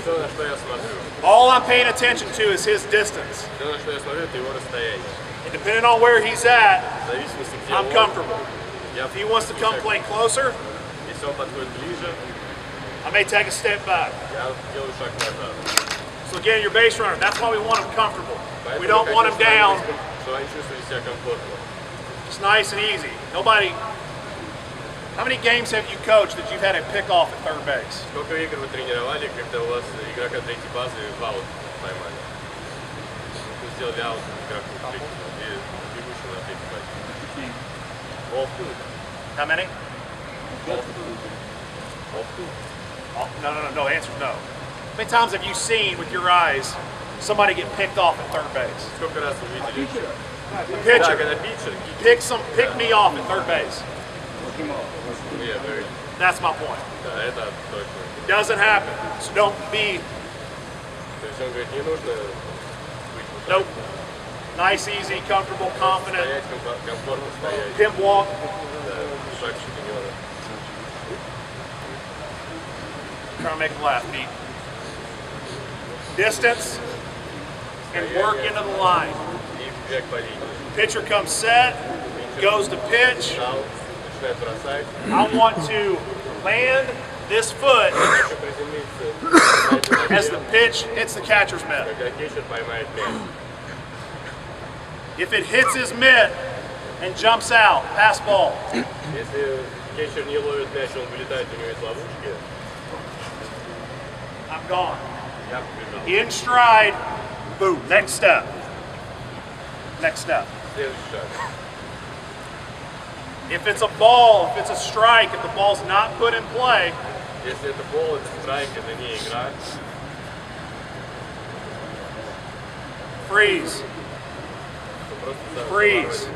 Все, на что я смотрю. All I'm paying attention to is his distance. Все, на что я смотрю, это его расстояние. And depending on where he's at, В зависимости, где I'm он, comfortable. я If he wants to come play closer, Если он подходит ближе, I may take a step back. я делаю шаг назад. So again, your base runner, that's why we want him comfortable. Поэтому We don't я want хочу, him down. чтобы они чувствовали себя комфортно. It's nice and easy. Nobody. How many games have you coached that you've had a pick off at third base? Сколько игр вы тренировали, когда у вас игрока третьей базы в аут поймали? Вы сделали аут игроку и бегущему на третьей базе. Often. How many? Often. Oh, no. The answer's no. How many times have you seen with your eyes somebody get picked off at third base? Сколько раз вы видели? A Да, pitcher когда питчер, pick me off at third base. That's my point. да, это точно. It doesn't happen. So don't be. То есть он говорит, не нужно быть вот так. Nope. Nice, easy, comfortable, confident. Стоять комфортно, стоять. Pimp walk. Да, шаг шагнера. Trying to make him laugh, Pete. Distance and work into the line. И бег по линии. Pitcher comes set, goes to pitch. Стал, начинает бросать. I want to land this foot Хочу приземлиться as the pitch hits the catcher's mitt. когда кетчер поймает мяч. If it hits his mitt and jumps out, pass ball. Если кетчер не ловит мяч, он вылетает у него из ловушки, I'm gone. я побежал. In stride, boom, next step. Next step. Следующий шаг. If it's a ball, if it's a strike, if the ball's not put in play, Если это бол, это страйк, это не игра. Freeze. Просто сам Freeze.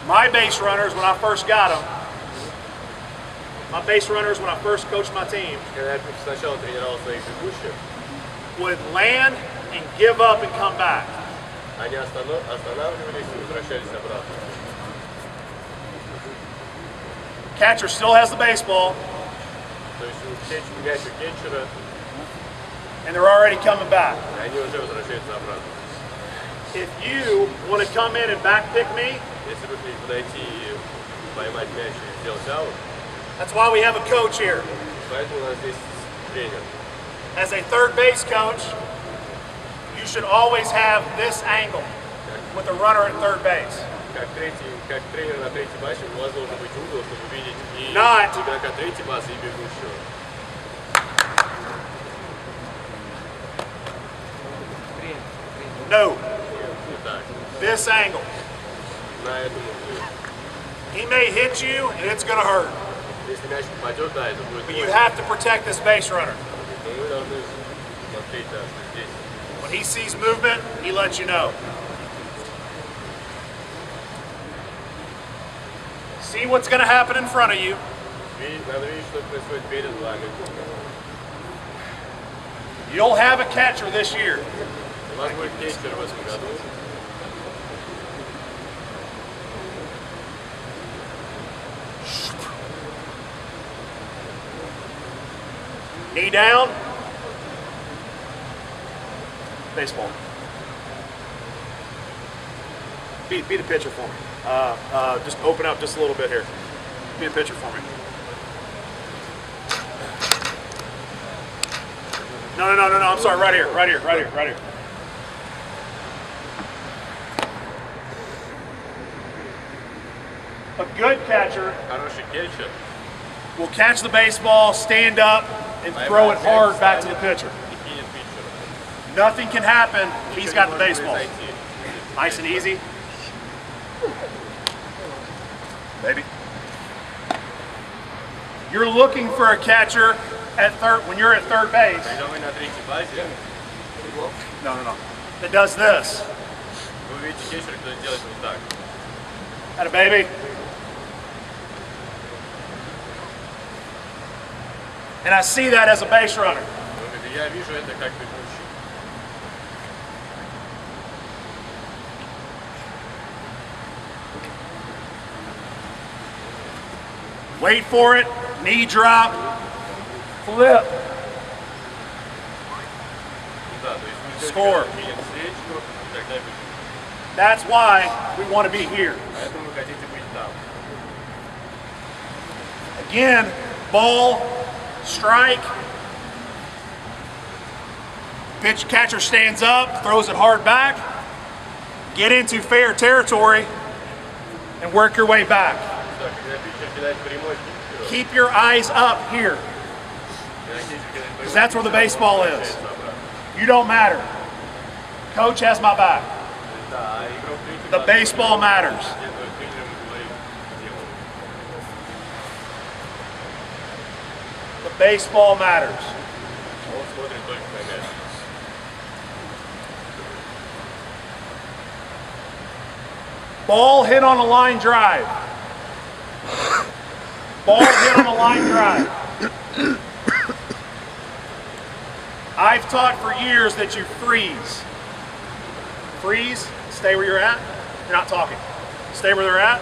My base runners, when I first got them, my base runners, when I first coached my team, Когда я сначала тренировал своих бегущих, would land and give up and come back. они останавливались и возвращались обратно. Catcher still has the baseball, То есть мяч у кетчера, and they're already coming back. и они уже возвращаются обратно. If you want to come in and backpick me, Если вы хотите подойти и поймать мяч и сделать аут, that's why we have a coach here. поэтому у нас здесь тренер. As a third base coach, you should always have this angle with the runner at third base. Как тренер на третьей базе, у вас должен быть угол, чтобы видеть и Not. игрока третьей базы, и бегущего. No, Вот так. this angle. На этом углу. He may hit you and it's going to hurt, Если мяч попадет, да, это будет but you больно. have to protect this base runner. Но мы должны смотреть, да, что здесь. When he sees movement, he lets you know. See what's going to happen in front of you. Надо видеть, что происходит перед вами. You'll have a catcher this year. У вас будет кетчер в этом году. Knee down. Baseball. Be the pitcher for me. Just open up just a little bit here. Be the pitcher for me. No. I'm sorry. Right here. A good catcher Хороший кетчер. will catch the baseball, stand up, and throw it hard back to the pitcher. И кинет питчера. Nothing can happen. He's got the Ничего не baseball. может произойти. Nice and easy. Baby. You're looking for a catcher at third when you're at third base. Когда вы на третьей базе, No. That does this. вы увидите кетчера, который делает вот так. Atta baby. And I see that as a base runner. Он говорит, я вижу это как бегущий. Wait for it, knee drop, flip. Ну да, то есть вы Score. только кинет встречку, и тогда бежите. That's why we want to be here. Поэтому вы хотите быть там. Again, ball, strike. Pitch catcher stands up, throws it hard back. Get into fair territory and work your way back. Да, когда питчер кидает прямой, вперед. Keep your eyes up here, Когда кетчер кидает прямой, because that's where the baseball is. возвращается обратно. You don't matter. Coach has my back. Да, а игрок третьей The базы, baseball matters. следует тренеру и говорит, где он. The baseball matters. Он смотрит только на мяч. Ball hit on a line drive. Ball hit on a line drive. I've taught for years that you freeze. Freeze, stay where you're at. You're not talking. Stay where they're at.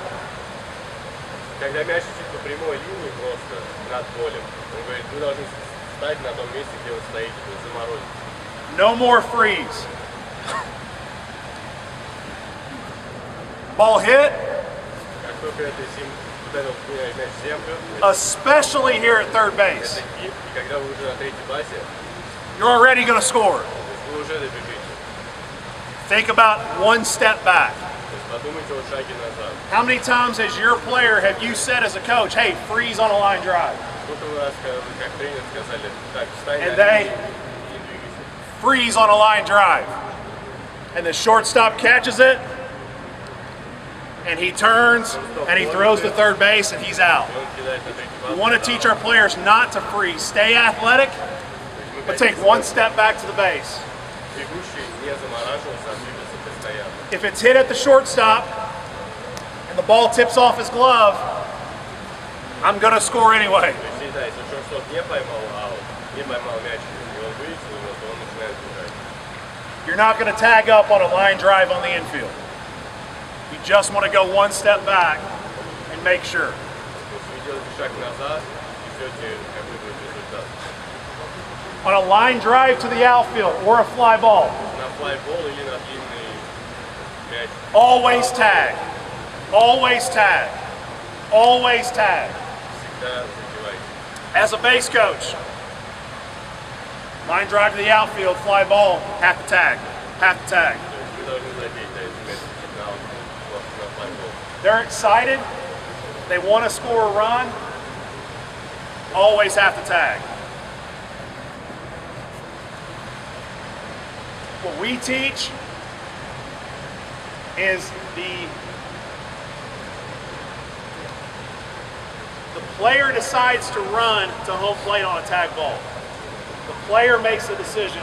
Когда мяч летит по прямой линии просто над полем, он говорит, вы должны стать на том месте, где вы стоите, то есть заморозить. No more freeze. Ball hit, Как только это вот этот мяч в землю, especially here at third base. это хит, и когда вы уже на третьей базе, You're already going to score. то есть вы уже добежите. Think about one step back. То есть подумайте о шаге назад. How many times as your player have you said as a coach, hey, freeze on a line drive? Сколько вы раз, как тренер, сказали, так, встань And на they- линии и не двигайся. Freeze on a line drive. And the shortstop catches it, and he turns, and he throws to third base, and he's out. И он кидает на третью We базу. want to teach our players not to freeze. Stay athletic, but take one step back to the base. бегущий не замораживался, а двигался постоянно. If it's hit at the shortstop and the ball tips off his glove, I'm going to score anyway. То есть, да, если шорт не поймал аут, не поймал мяч, и он вылетел, то он начинает бежать. You're not going to tag up on a line drive on the infield. You just want to go one step back and make sure. То есть вы делаете шаг назад и ждете, какой будет результат. On a line drive to the outfield or a fly ball, На флайбол или на длинный мяч always tag. Always tag. Always tag. всегда задевайте. As a base coach, line drive to the outfield, fly ball, have to tag. Have to tag. То есть вы должны забить, да, если мяч на флайбол. They're excited. They want to score a run. Always have to tag. What we teach is the player decides to run to home plate on a tag ball. The player makes the decision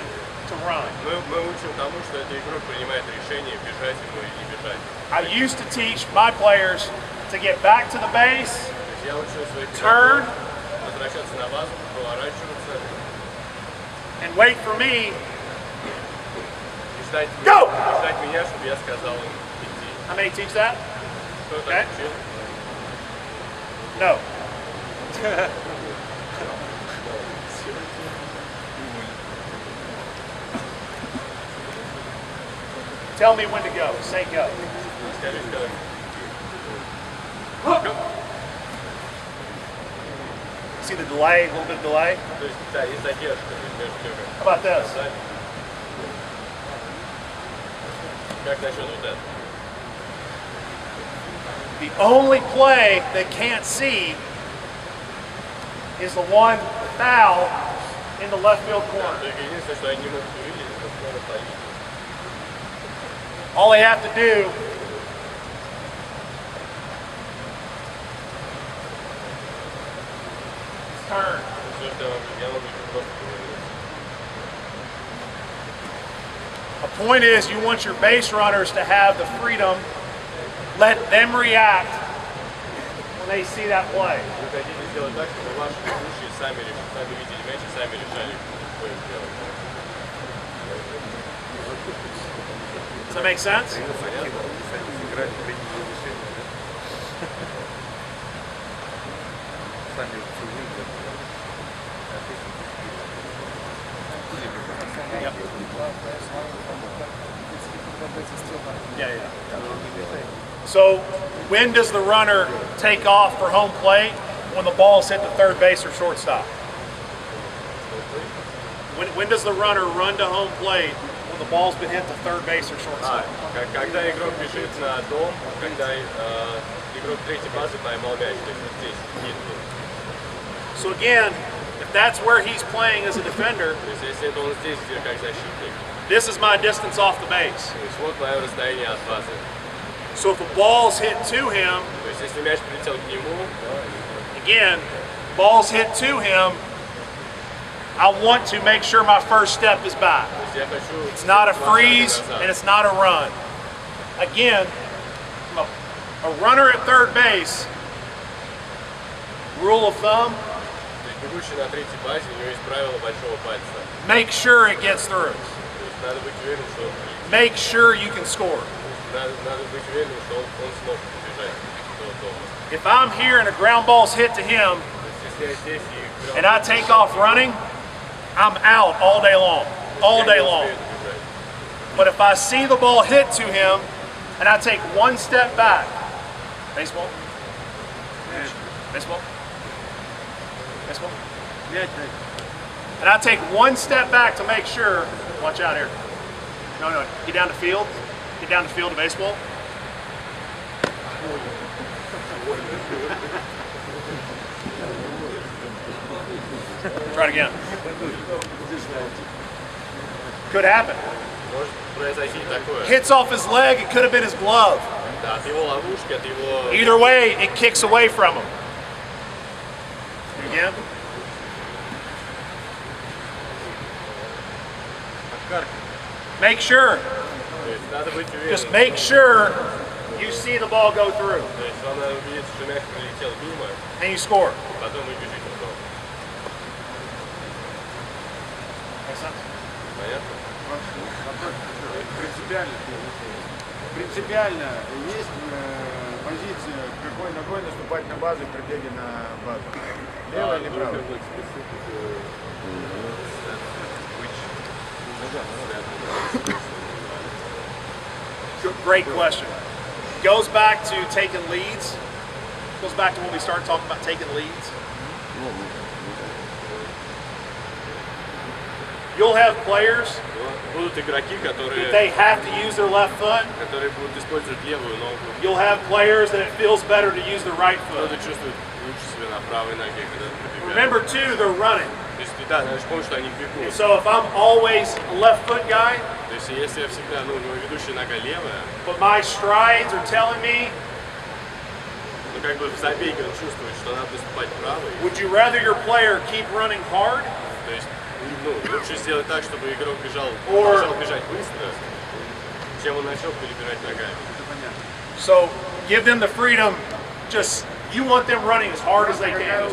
to run. Мы учим тому, что эта игрок принимает решение, бежать ему или не бежать. I used to teach my players to get back to the base, То есть я учил своих turn, игроков возвращаться на базу, поворачиваться and wait for me. и ждать, Go! ждать меня, чтобы я сказал им идти. How many teach that? Кто Okay. так учил? No. Tell me when to go. Say go. Скажи, что See the delay, a little bit of delay? то есть, да, есть задержка, то есть между бегом. How about this? Как насчет вот этого? The only play they can't see is the one foul in the left field corner. Только единственное, что они не могут увидеть, это снова стоит. All they have to do is turn. Все, что я могу просто повернуться. The point is, you want your base runners to have the freedom. Let them react when they see that play. Вы хотите сделать так, чтобы ваши бегущие сами видели мяч и сами решали, что им делать. Does that make sense? Yeah. So when does the runner take off for home plate? When the ball is hit to third base or shortstop. When does the runner run to home plate when the ball's been hit to third base or shortstop? Когда игрок бежит на дом, когда игрок третьей базы поймал мяч, то есть вот здесь, hit. So again, if that's where he's playing as a defender, То есть если это он здесь, где как защитник, this is my distance off the base. то есть вот мое расстояние от базы. So if the ball's hit to him, То есть если мяч прилетел к нему, again, ball's hit to him, I want to make sure my first step is back. то есть я хочу... It's not a freeze and it's not a run. Again, a runner at third base, rule of thumb, То есть бегущий на третьей базе, у него есть правило большого пальца. make sure it gets through. То есть надо быть уверенным, что он прилетит. Make sure you can score. Надо быть уверенным, что он смог побежать до дома. If I'm here and a ground ball's hit to him То есть если я здесь и... and I take off running, I'm out all day long. All day long. But if I see the ball hit to him and I take one step back, baseball? Baseball? Baseball? And I take one step back to make sure, watch out here. No, get down to field. Get down to field to baseball. Try it again. Could happen. Может произойти такое. Hits off his leg, it could have been his glove. Да, от его ловушки, от его... Either way, it kicks away from him. Again. Make sure. То есть надо быть Just уверенным. make sure you see the ball go through То есть он увидит, что мяч прилетел мимо, and you score. потом вы бежите в гол. Make sense? Понятно? Принципиально есть позиция, какой ногой наступать на базу при беге на базу. Левая или правая? Great question. Goes back to taking leads. Goes back to when we started talking about taking leads. You'll have players Будут игроки, that которые they have to use their left foot. будут использовать левую ногу. You'll have players that it feels better to use the right foot. Кто-то чувствует лучше себя на правой ноге, когда пробегает. Remember too, they're running. То есть ты, да, знаешь, помнишь, что они бегут. So if I'm always a left foot guy, То есть если я всегда, у него ведущая нога левая, but my strides are telling me, как бы в забеге он чувствует, что надо наступать правой. would you rather your player keep running hard То есть, лучше сделать так, чтобы игрок Or- продолжал бежать быстро, чем он начал перебирать ногами. So give them the freedom. Just you want them running as hard as they can.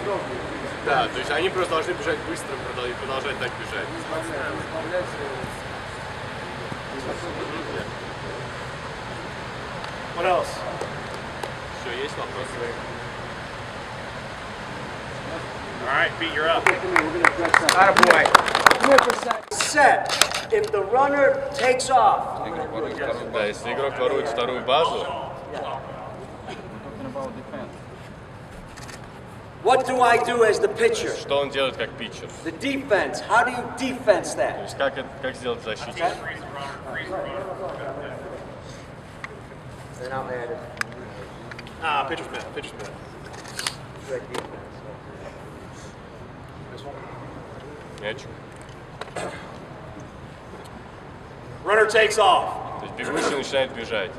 Да, то есть они просто должны бежать быстро и продолжать так бежать. What else? Все, есть вопросы? All right, Pete, you're up. Set. If the runner takes off, Да, если игрок ворует вторую базу, what do I do as the pitcher? что он делает как питчер? The defense. How do you defense То that? есть как сделать защиту? Pitcher spin, pitcher spin. Мяч. Runner takes off. То есть бегущий начинает бежать.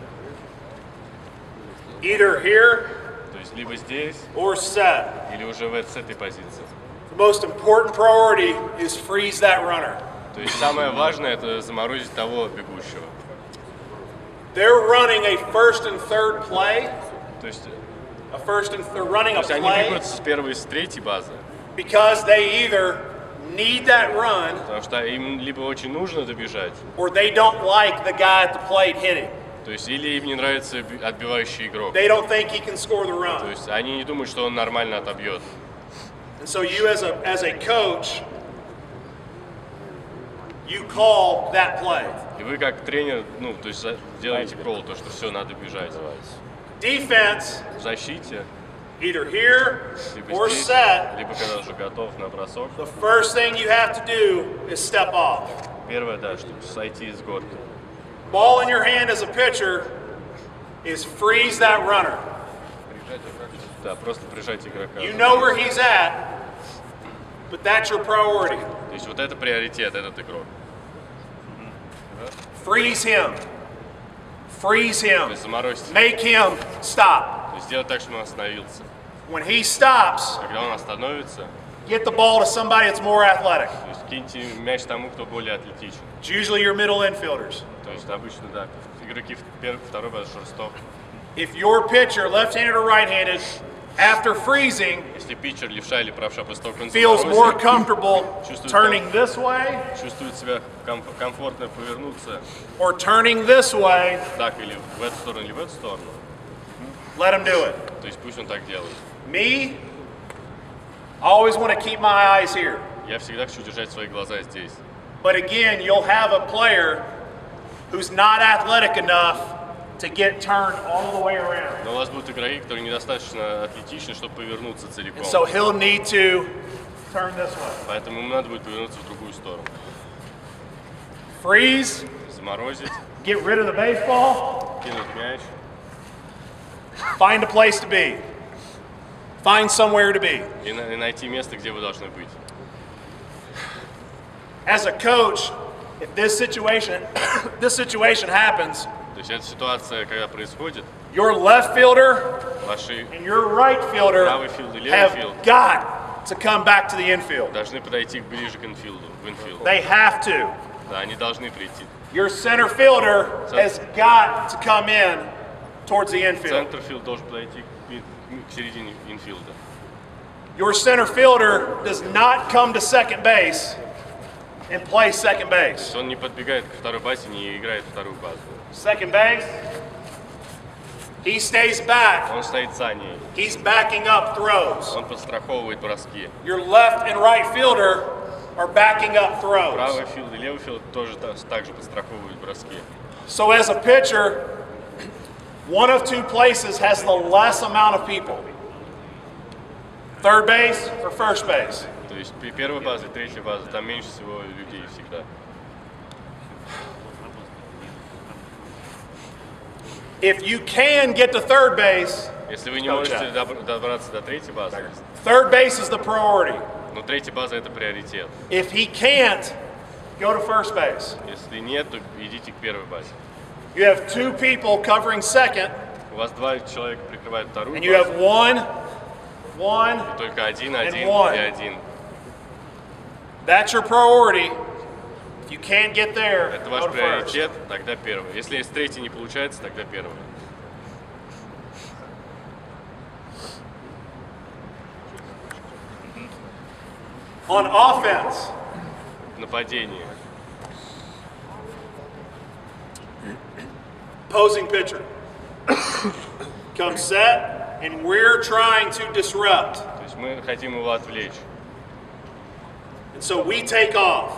Either here То есть либо здесь, or set. или уже с этой позиции. The most important priority is freeze that runner. То есть самое важное это заморозить того бегущего. They're running a first and third play. То есть They're running a они play бегут с первой и с третьей базы, because they either need that run потому что им либо очень нужно добежать, or they don't like the guy at the plate hitting. то есть или им не нравится отбивающий игрок. They don't think he can score the То run. есть они не думают, что он нормально отобьет. And so you as a coach, you call that play. И вы как тренер, то есть делаете колл, то, что все, надо бежать. Defense, В защите, either here либо or здесь, set, либо когда уже готов на бросок. the first thing you have to do is step off. Первое, да, чтобы сойти с горки. Ball in your hand as a pitcher is freeze that runner. Да, просто прижать игрока. You know where he's at, but that's your priority. То есть вот это приоритет, этот игрок. Freeze him. Freeze То him. есть заморозить. Make him stop. То есть сделать так, чтобы он остановился. When he stops, Когда он остановится, get the ball to somebody that's more athletic. то есть киньте мяч тому, кто более атлетичен. It's usually your middle infielders. То есть обычно, да, игроки второй базы шорт-стоп. If your pitcher, left-handed or right-handed, after freezing, Если питчер, левша или правша, после того, как он feels more заморозит, comfortable Чувствует, turning this way чувствует себя комфортно повернуться or turning this way, так или в эту сторону, или в эту сторону, let him do it. то есть пусть он так делает. Me, I always want to keep my eyes here. Я всегда хочу держать свои глаза здесь. But again, you'll have a player who's not athletic enough to get turned all the way around. Но у вас будут игроки, которые недостаточно атлетичны, чтобы повернуться целиком. So he'll need to turn this way. Поэтому ему надо будет повернуться в другую сторону. Freeze, Заморозить, get rid of the baseball, кинуть мяч, find a place to be. Find somewhere to be. и найти место, где вы должны быть. As a coach, if this situation happens, То есть эта ситуация, когда происходит, your left fielder ваши and your right fielder правый филд и левый have филд got to come back to the infield. должны подойти ближе к инфилду, в инфилд. They have to. Да, они должны прийти. Your center fielder has got to come in towards the infield. Центрфилд должен подойти к середине инфилда. Your center fielder does not come to second base and play second То base. есть он не подбегает к второй базе, не играет вторую базу. Second base, he stays back. Он стоит за ней. He's backing up throws. Он подстраховывает броски. Your left and right fielder are backing up throws. Правый филд и левый филд тоже также подстраховывают броски. So as a pitcher, one of two places has the less amount of people. Third base or first base. То есть при первой базе, третьей базе, там меньше всего людей всегда. If you can get to third base, Если вы не Go можете Jack. добраться до третьей базы, third base is the priority. но третья база это приоритет. If he can't, go to first base. Если нет, то идите к первой базе. You have two people covering second, У вас два человека прикрывают вторую and you have базу, one, только один and и one. один. That's your priority. If you can't get there, Это go ваш to first. приоритет, тогда первый. Если с третьей не получается, тогда первый. On offense, Нападение. opposing pitcher comes set, and we're trying to disrupt. То есть мы хотим его отвлечь. And so we take off.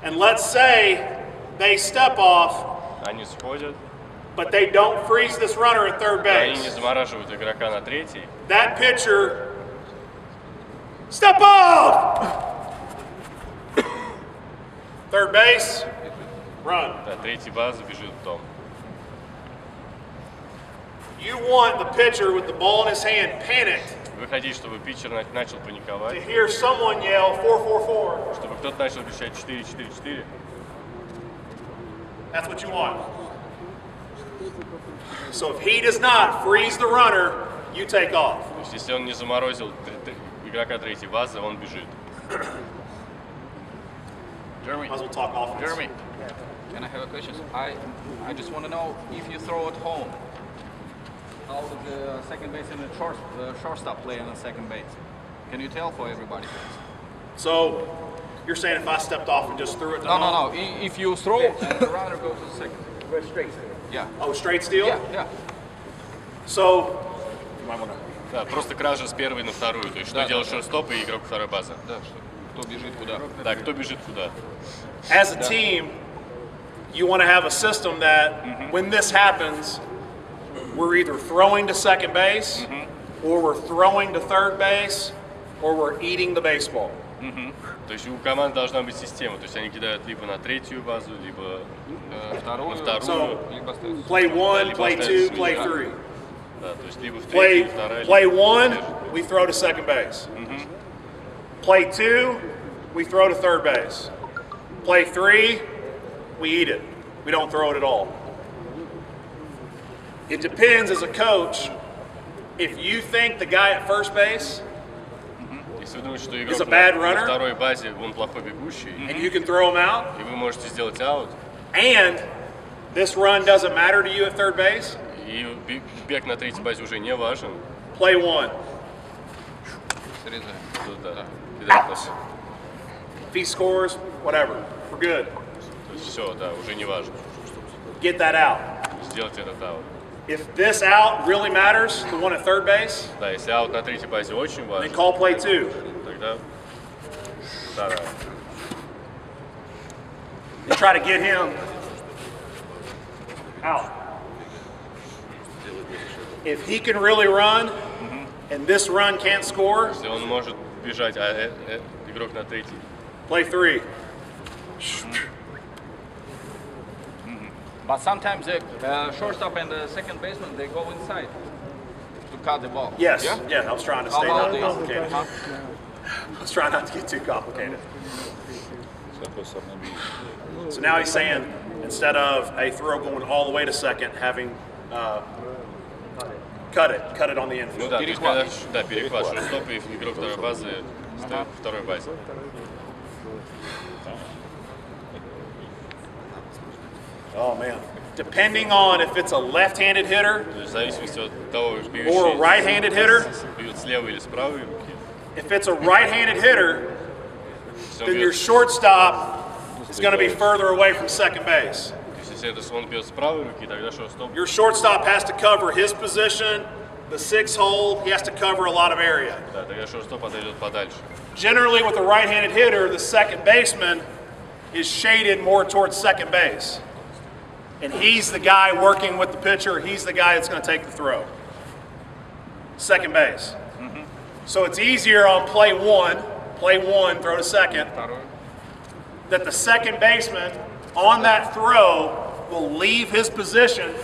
And let's say they step off, Они сходят, but they don't freeze this runner at third они не base. замораживают игрока на третьей. That pitcher, step off! Third base, run. Да, третья база бежит в дом. You want the pitcher with the ball in his hand panicked Вы хотите, чтобы питчер начал to паниковать, hear someone yell 4-4-4. чтобы кто-то начал кричать 4-4-4. That's what you want. So if he does not freeze the runner, you take off. То есть если он не заморозил игрока третьей базы, он бежит. Jeremy, Might as well talk offense. Jeremy, can I have a question? I just want to know if you throw at home, how does the second base and the shortstop play on the second base? Can you tell for everybody? So you're saying if I stepped off and just threw it to No, no, home? no. If you throw and the runner goes to the second. We're straight. Yeah. Oh, straight steal? Yeah. So you might want to. Да, просто кража с первой на вторую. То есть что делает шорт-стоп и игрок второй базы. Да, что кто бежит куда. Да, кто бежит куда. As a team, you want to have a system that when this happens, we're either throwing to second base, or we're throwing to third base, or we're eating the baseball. То есть у команд должна быть система. То есть они кидают либо на третью базу, либо Вторую. на вторую. So Либо остается. play one, либо play остается two, play свежа. three. Да, то есть либо в Play, третью, вторая, play либо one, свежа. we throw to second base. Play two, we throw to third base. Play three, we eat it. We don't throw it at all. It depends as a coach. If you think the guy at first base Если вы думаете, что Is игрок a bad на runner? второй базе, он плохой бегущий, and you can throw him out, и вы можете сделать аут, and this run doesn't matter to you at third base, и бег на третьей базе уже не важен, play one. Срезаем. то да, кидать на всё. If he scores, whatever, we're good. То есть все, да, уже не важно. Get that out. Сделать этот аут. If this out really matters, the one at third base, Да, если аут на третьей базе очень then важен, call play two. тогда вторая. And try to get him out. If he can really run, and this run can't score, Если он может бежать, а игрок на третьей, play three. But sometimes the shortstop and the second baseman they go inside to cut the ball. Yes, Yeah. yeah, I was trying to How stay about not this? complicated. Huh? I was trying not to get too complicated. Просто обновить. So now he's saying instead of a throw going all the way to second, having cut it on the ну infield. да, то есть когда да, перехват, шорт-стоп и игрок второй базы стоит в второй базе. Oh man. Depending on if it's a left-handed hitter То есть в зависимости от того, or a бьющий right-handed hitter, бьет с левой или с правой руки, if it's a right-handed hitter, если он then your бьет, shortstop is going to be further away from second base. то есть если это он бьет с правой руки, тогда шорт-стоп, Your shortstop has to cover his position, the 6 hole, he has to cover a lot of area. да, тогда шорт-стоп отойдет подальше. Generally, with a right-handed hitter, the second baseman is shaded more towards second base. And he's the guy working with the pitcher, he's the guy that's going to take the throw. Second base. So it's easier on play one, throw to second, Второй. that the second baseman on that throw will leave his position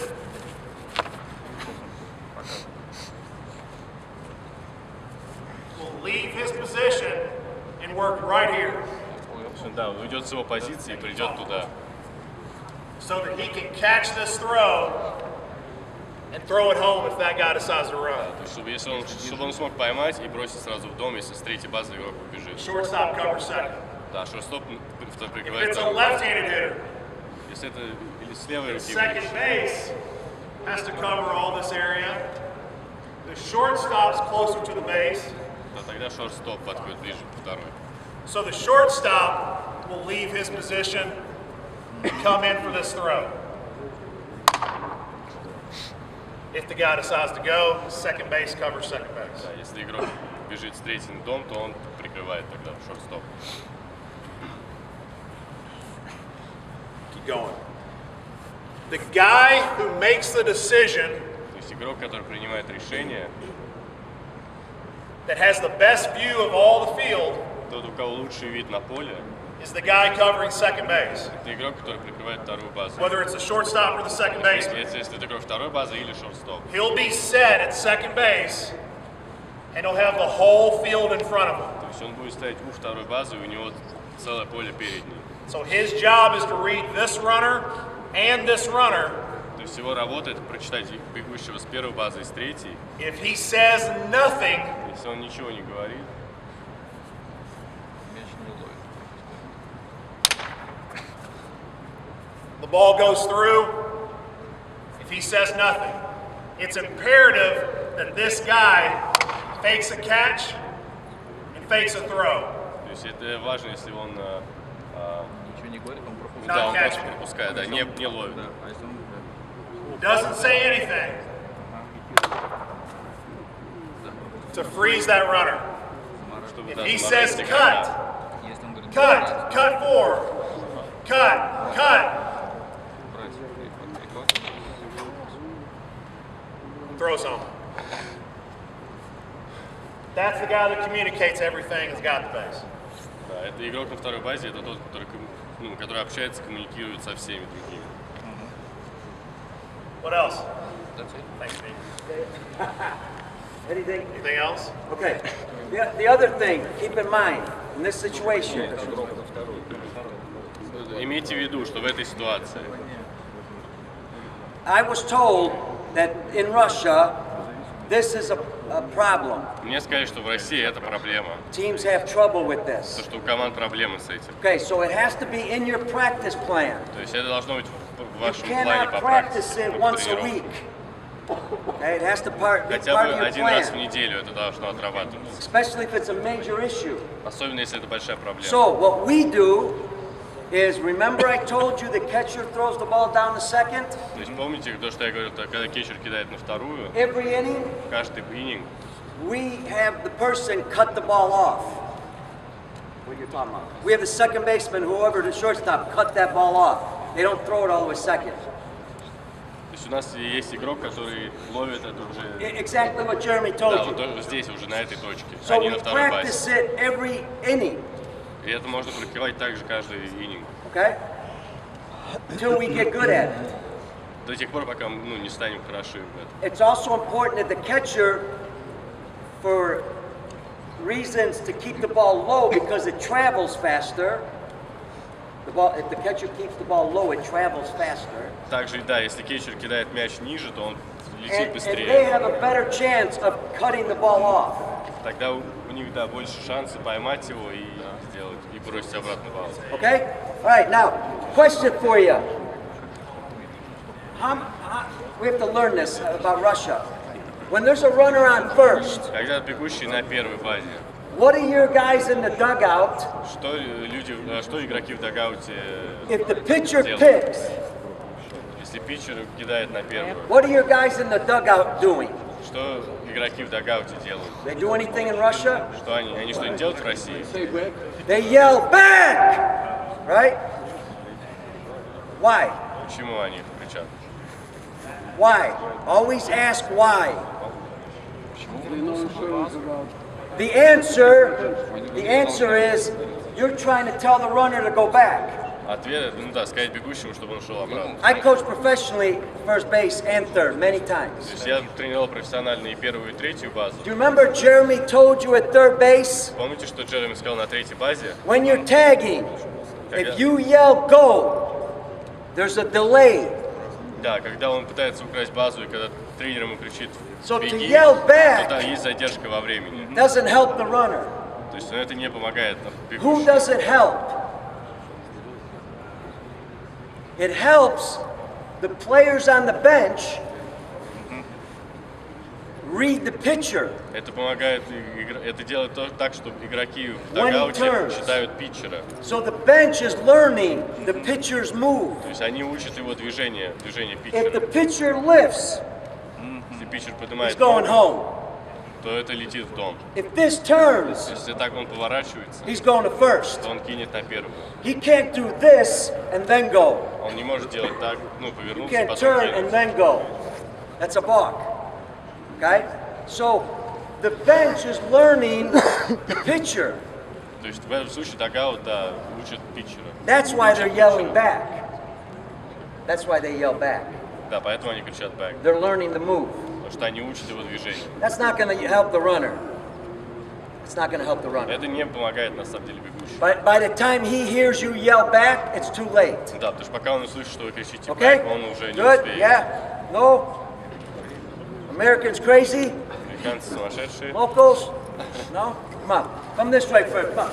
and work right here В общем, да, он уйдет с его позиции и придет туда. so that he can catch this throw and throw it home if that guy decides to run. То есть, чтобы он смог поймать и бросить сразу в дом, если с третьей базы игрок убежит. Shortstop covers second. Да, шорт-стоп If прикрывает it's a вторую. left-handed hitter, Если это или с левой руки second бьешь, base has to cover all this area. The shortstop's closer to the base, то тогда шорт-стоп подходит ближе к второй. so the shortstop will leave his position and come in for this throw. If the guy decides to go, second base covers second base. Да, если игрок бежит с третьим дом, то он прикрывает тогда шорт-стоп. Keep going. The guy who makes the decision То есть игрок, который принимает решение, that has the best view of all the field тот, у кого лучший вид на поле, is the guy covering second base, это игрок, который прикрывает вторую базу. whether it's the shortstop or the second baseman. Если это игрок второй базы или шорт-стоп. He'll be set at second base, and he'll have the whole field in front of him. То есть он будет стоять у второй базы, и у него целое поле перед ним. So his job is to read this runner and this runner. То есть его работа это прочитать бегущего с первой базы и с третьей. If he says nothing, Если он ничего не говорит, Мяч не ловит. the ball goes through. If he says nothing, it's imperative that this guy fakes a catch and fakes a throw. то есть это важно, если он, Ничего не говорит, он пропускает. да, он catch. просто пропускает, да, не ловит. Да, а если он... Doesn't say anything to freeze that runner. Чтобы If даже he на says месте cut, Если он говорит... cut 4, cut, Брать, прихват. throws home. That's the guy that communicates everything that's got the base. Да, это игрок на второй базе, это тот, который общается, коммуникирует со всеми другими. What else? That's it. Thanks, Steve. Anything? Anything else? Okay. The other thing, keep in mind, in this situation, Имейте в виду, что в этой ситуации I was told that in Russia, this is a problem. мне сказали, что в России это проблема. Teams have trouble with То, this. что у команд проблемы с этим. Okay, so it has to be in your practice plan. То есть это должно быть в You вашем плане cannot по practice практике, it по once a тренировке. week. Okay, it has to be part Хотя of бы your один раз в plan, неделю это должно отрабатываться. especially if it's a major issue. Особенно если это большая проблема. So what we do is, remember I told you the catcher throws the ball down to second То есть помните то, что я говорил, когда кетчер кидает на вторую, every inning? каждый иннинг, We have the person cut the ball off. What you're talking about? We have the second baseman, whoever the shortstop, cut that ball off. They don't throw it all the way second. то есть у нас есть игрок, который ловит это уже, Exactly what Jeremy да, told вот you. здесь уже на этой точке, а So не we на второй practice базе. it every inning, И это можно прикрывать также каждый иннинг. okay? Until we get good at it. До тех пор, пока не станем хороши в этом. It's also important that the catcher, for reasons to keep the ball low because it travels faster, if the catcher keeps the ball low, it travels faster. Также, да, если кетчер кидает мяч ниже, то он летит And they быстрее. have a better chance of cutting the ball off. Тогда у них, да, больше шансов поймать его и сделать, и бросить обратно в аут. Okay? All right, now, question for you. We have to learn this about Russia. When there's a runner on first, Когда бегущий на первой базе, what are your guys in the dugout что игроки в дагауте if the pitcher делают? picks? Если питчер кидает на первую, What are your guys in the dugout doing? что игроки в дагауте делают? They do anything in Russia? Что они что-нибудь делают в России? They yell back, right? Why? Почему они кричат? Why? Always ask why. The answer is you're trying to tell the runner to go back. Ответ, ну да, сказать бегущему, чтобы он шел обратно. I coached professionally first base and third many То times. есть я тренировал профессионально и первую, и третью базу. Do you remember Jeremy told you at third base? Помните, что Джереми сказал на третьей базе? When you're tagging, if you yell go, there's a delay. Да, когда он пытается украсть базу, и когда тренер ему кричит So to «беги», yell back- то да, есть задержка во времени. Doesn't help the runner. То есть это не помогает Who бегущему. does it help? It helps the players on the bench read the pitcher. Это помогает, это делает так, чтобы игроки в When he дагауте turns. читают питчера. So the bench is learning the pitcher's move. То есть они учат его движение If the питчера. pitcher lifts, Если питчер he's поднимает going ногу, home. то это летит в дом. If this turns, Если так он поворачивается, he's going to first. то он кинет на первую. He can't do this and then go. Он не может делать так, ну, You повернуться, can't потом turn and кинуть. then go. That's a balk. Okay? So the bench is learning the pitcher. То есть в этом случае дагаут, да, учат питчера. That's why they're yelling back. That's why they yell back. Да, поэтому они кричат бэк. They're learning the move. Потому что они учат его движению. That's not going to help the runner. It's not going to help the runner. Это не помогает на самом деле бегущему. By the time he hears you yell back, it's too late. Да, потому что пока он услышит, что вы кричите Okay? бэк, он уже не Good? успеет. Yeah? No? Americans crazy? Американцы сумасшедшие. Locals? No? Come on. Come this way first. Come.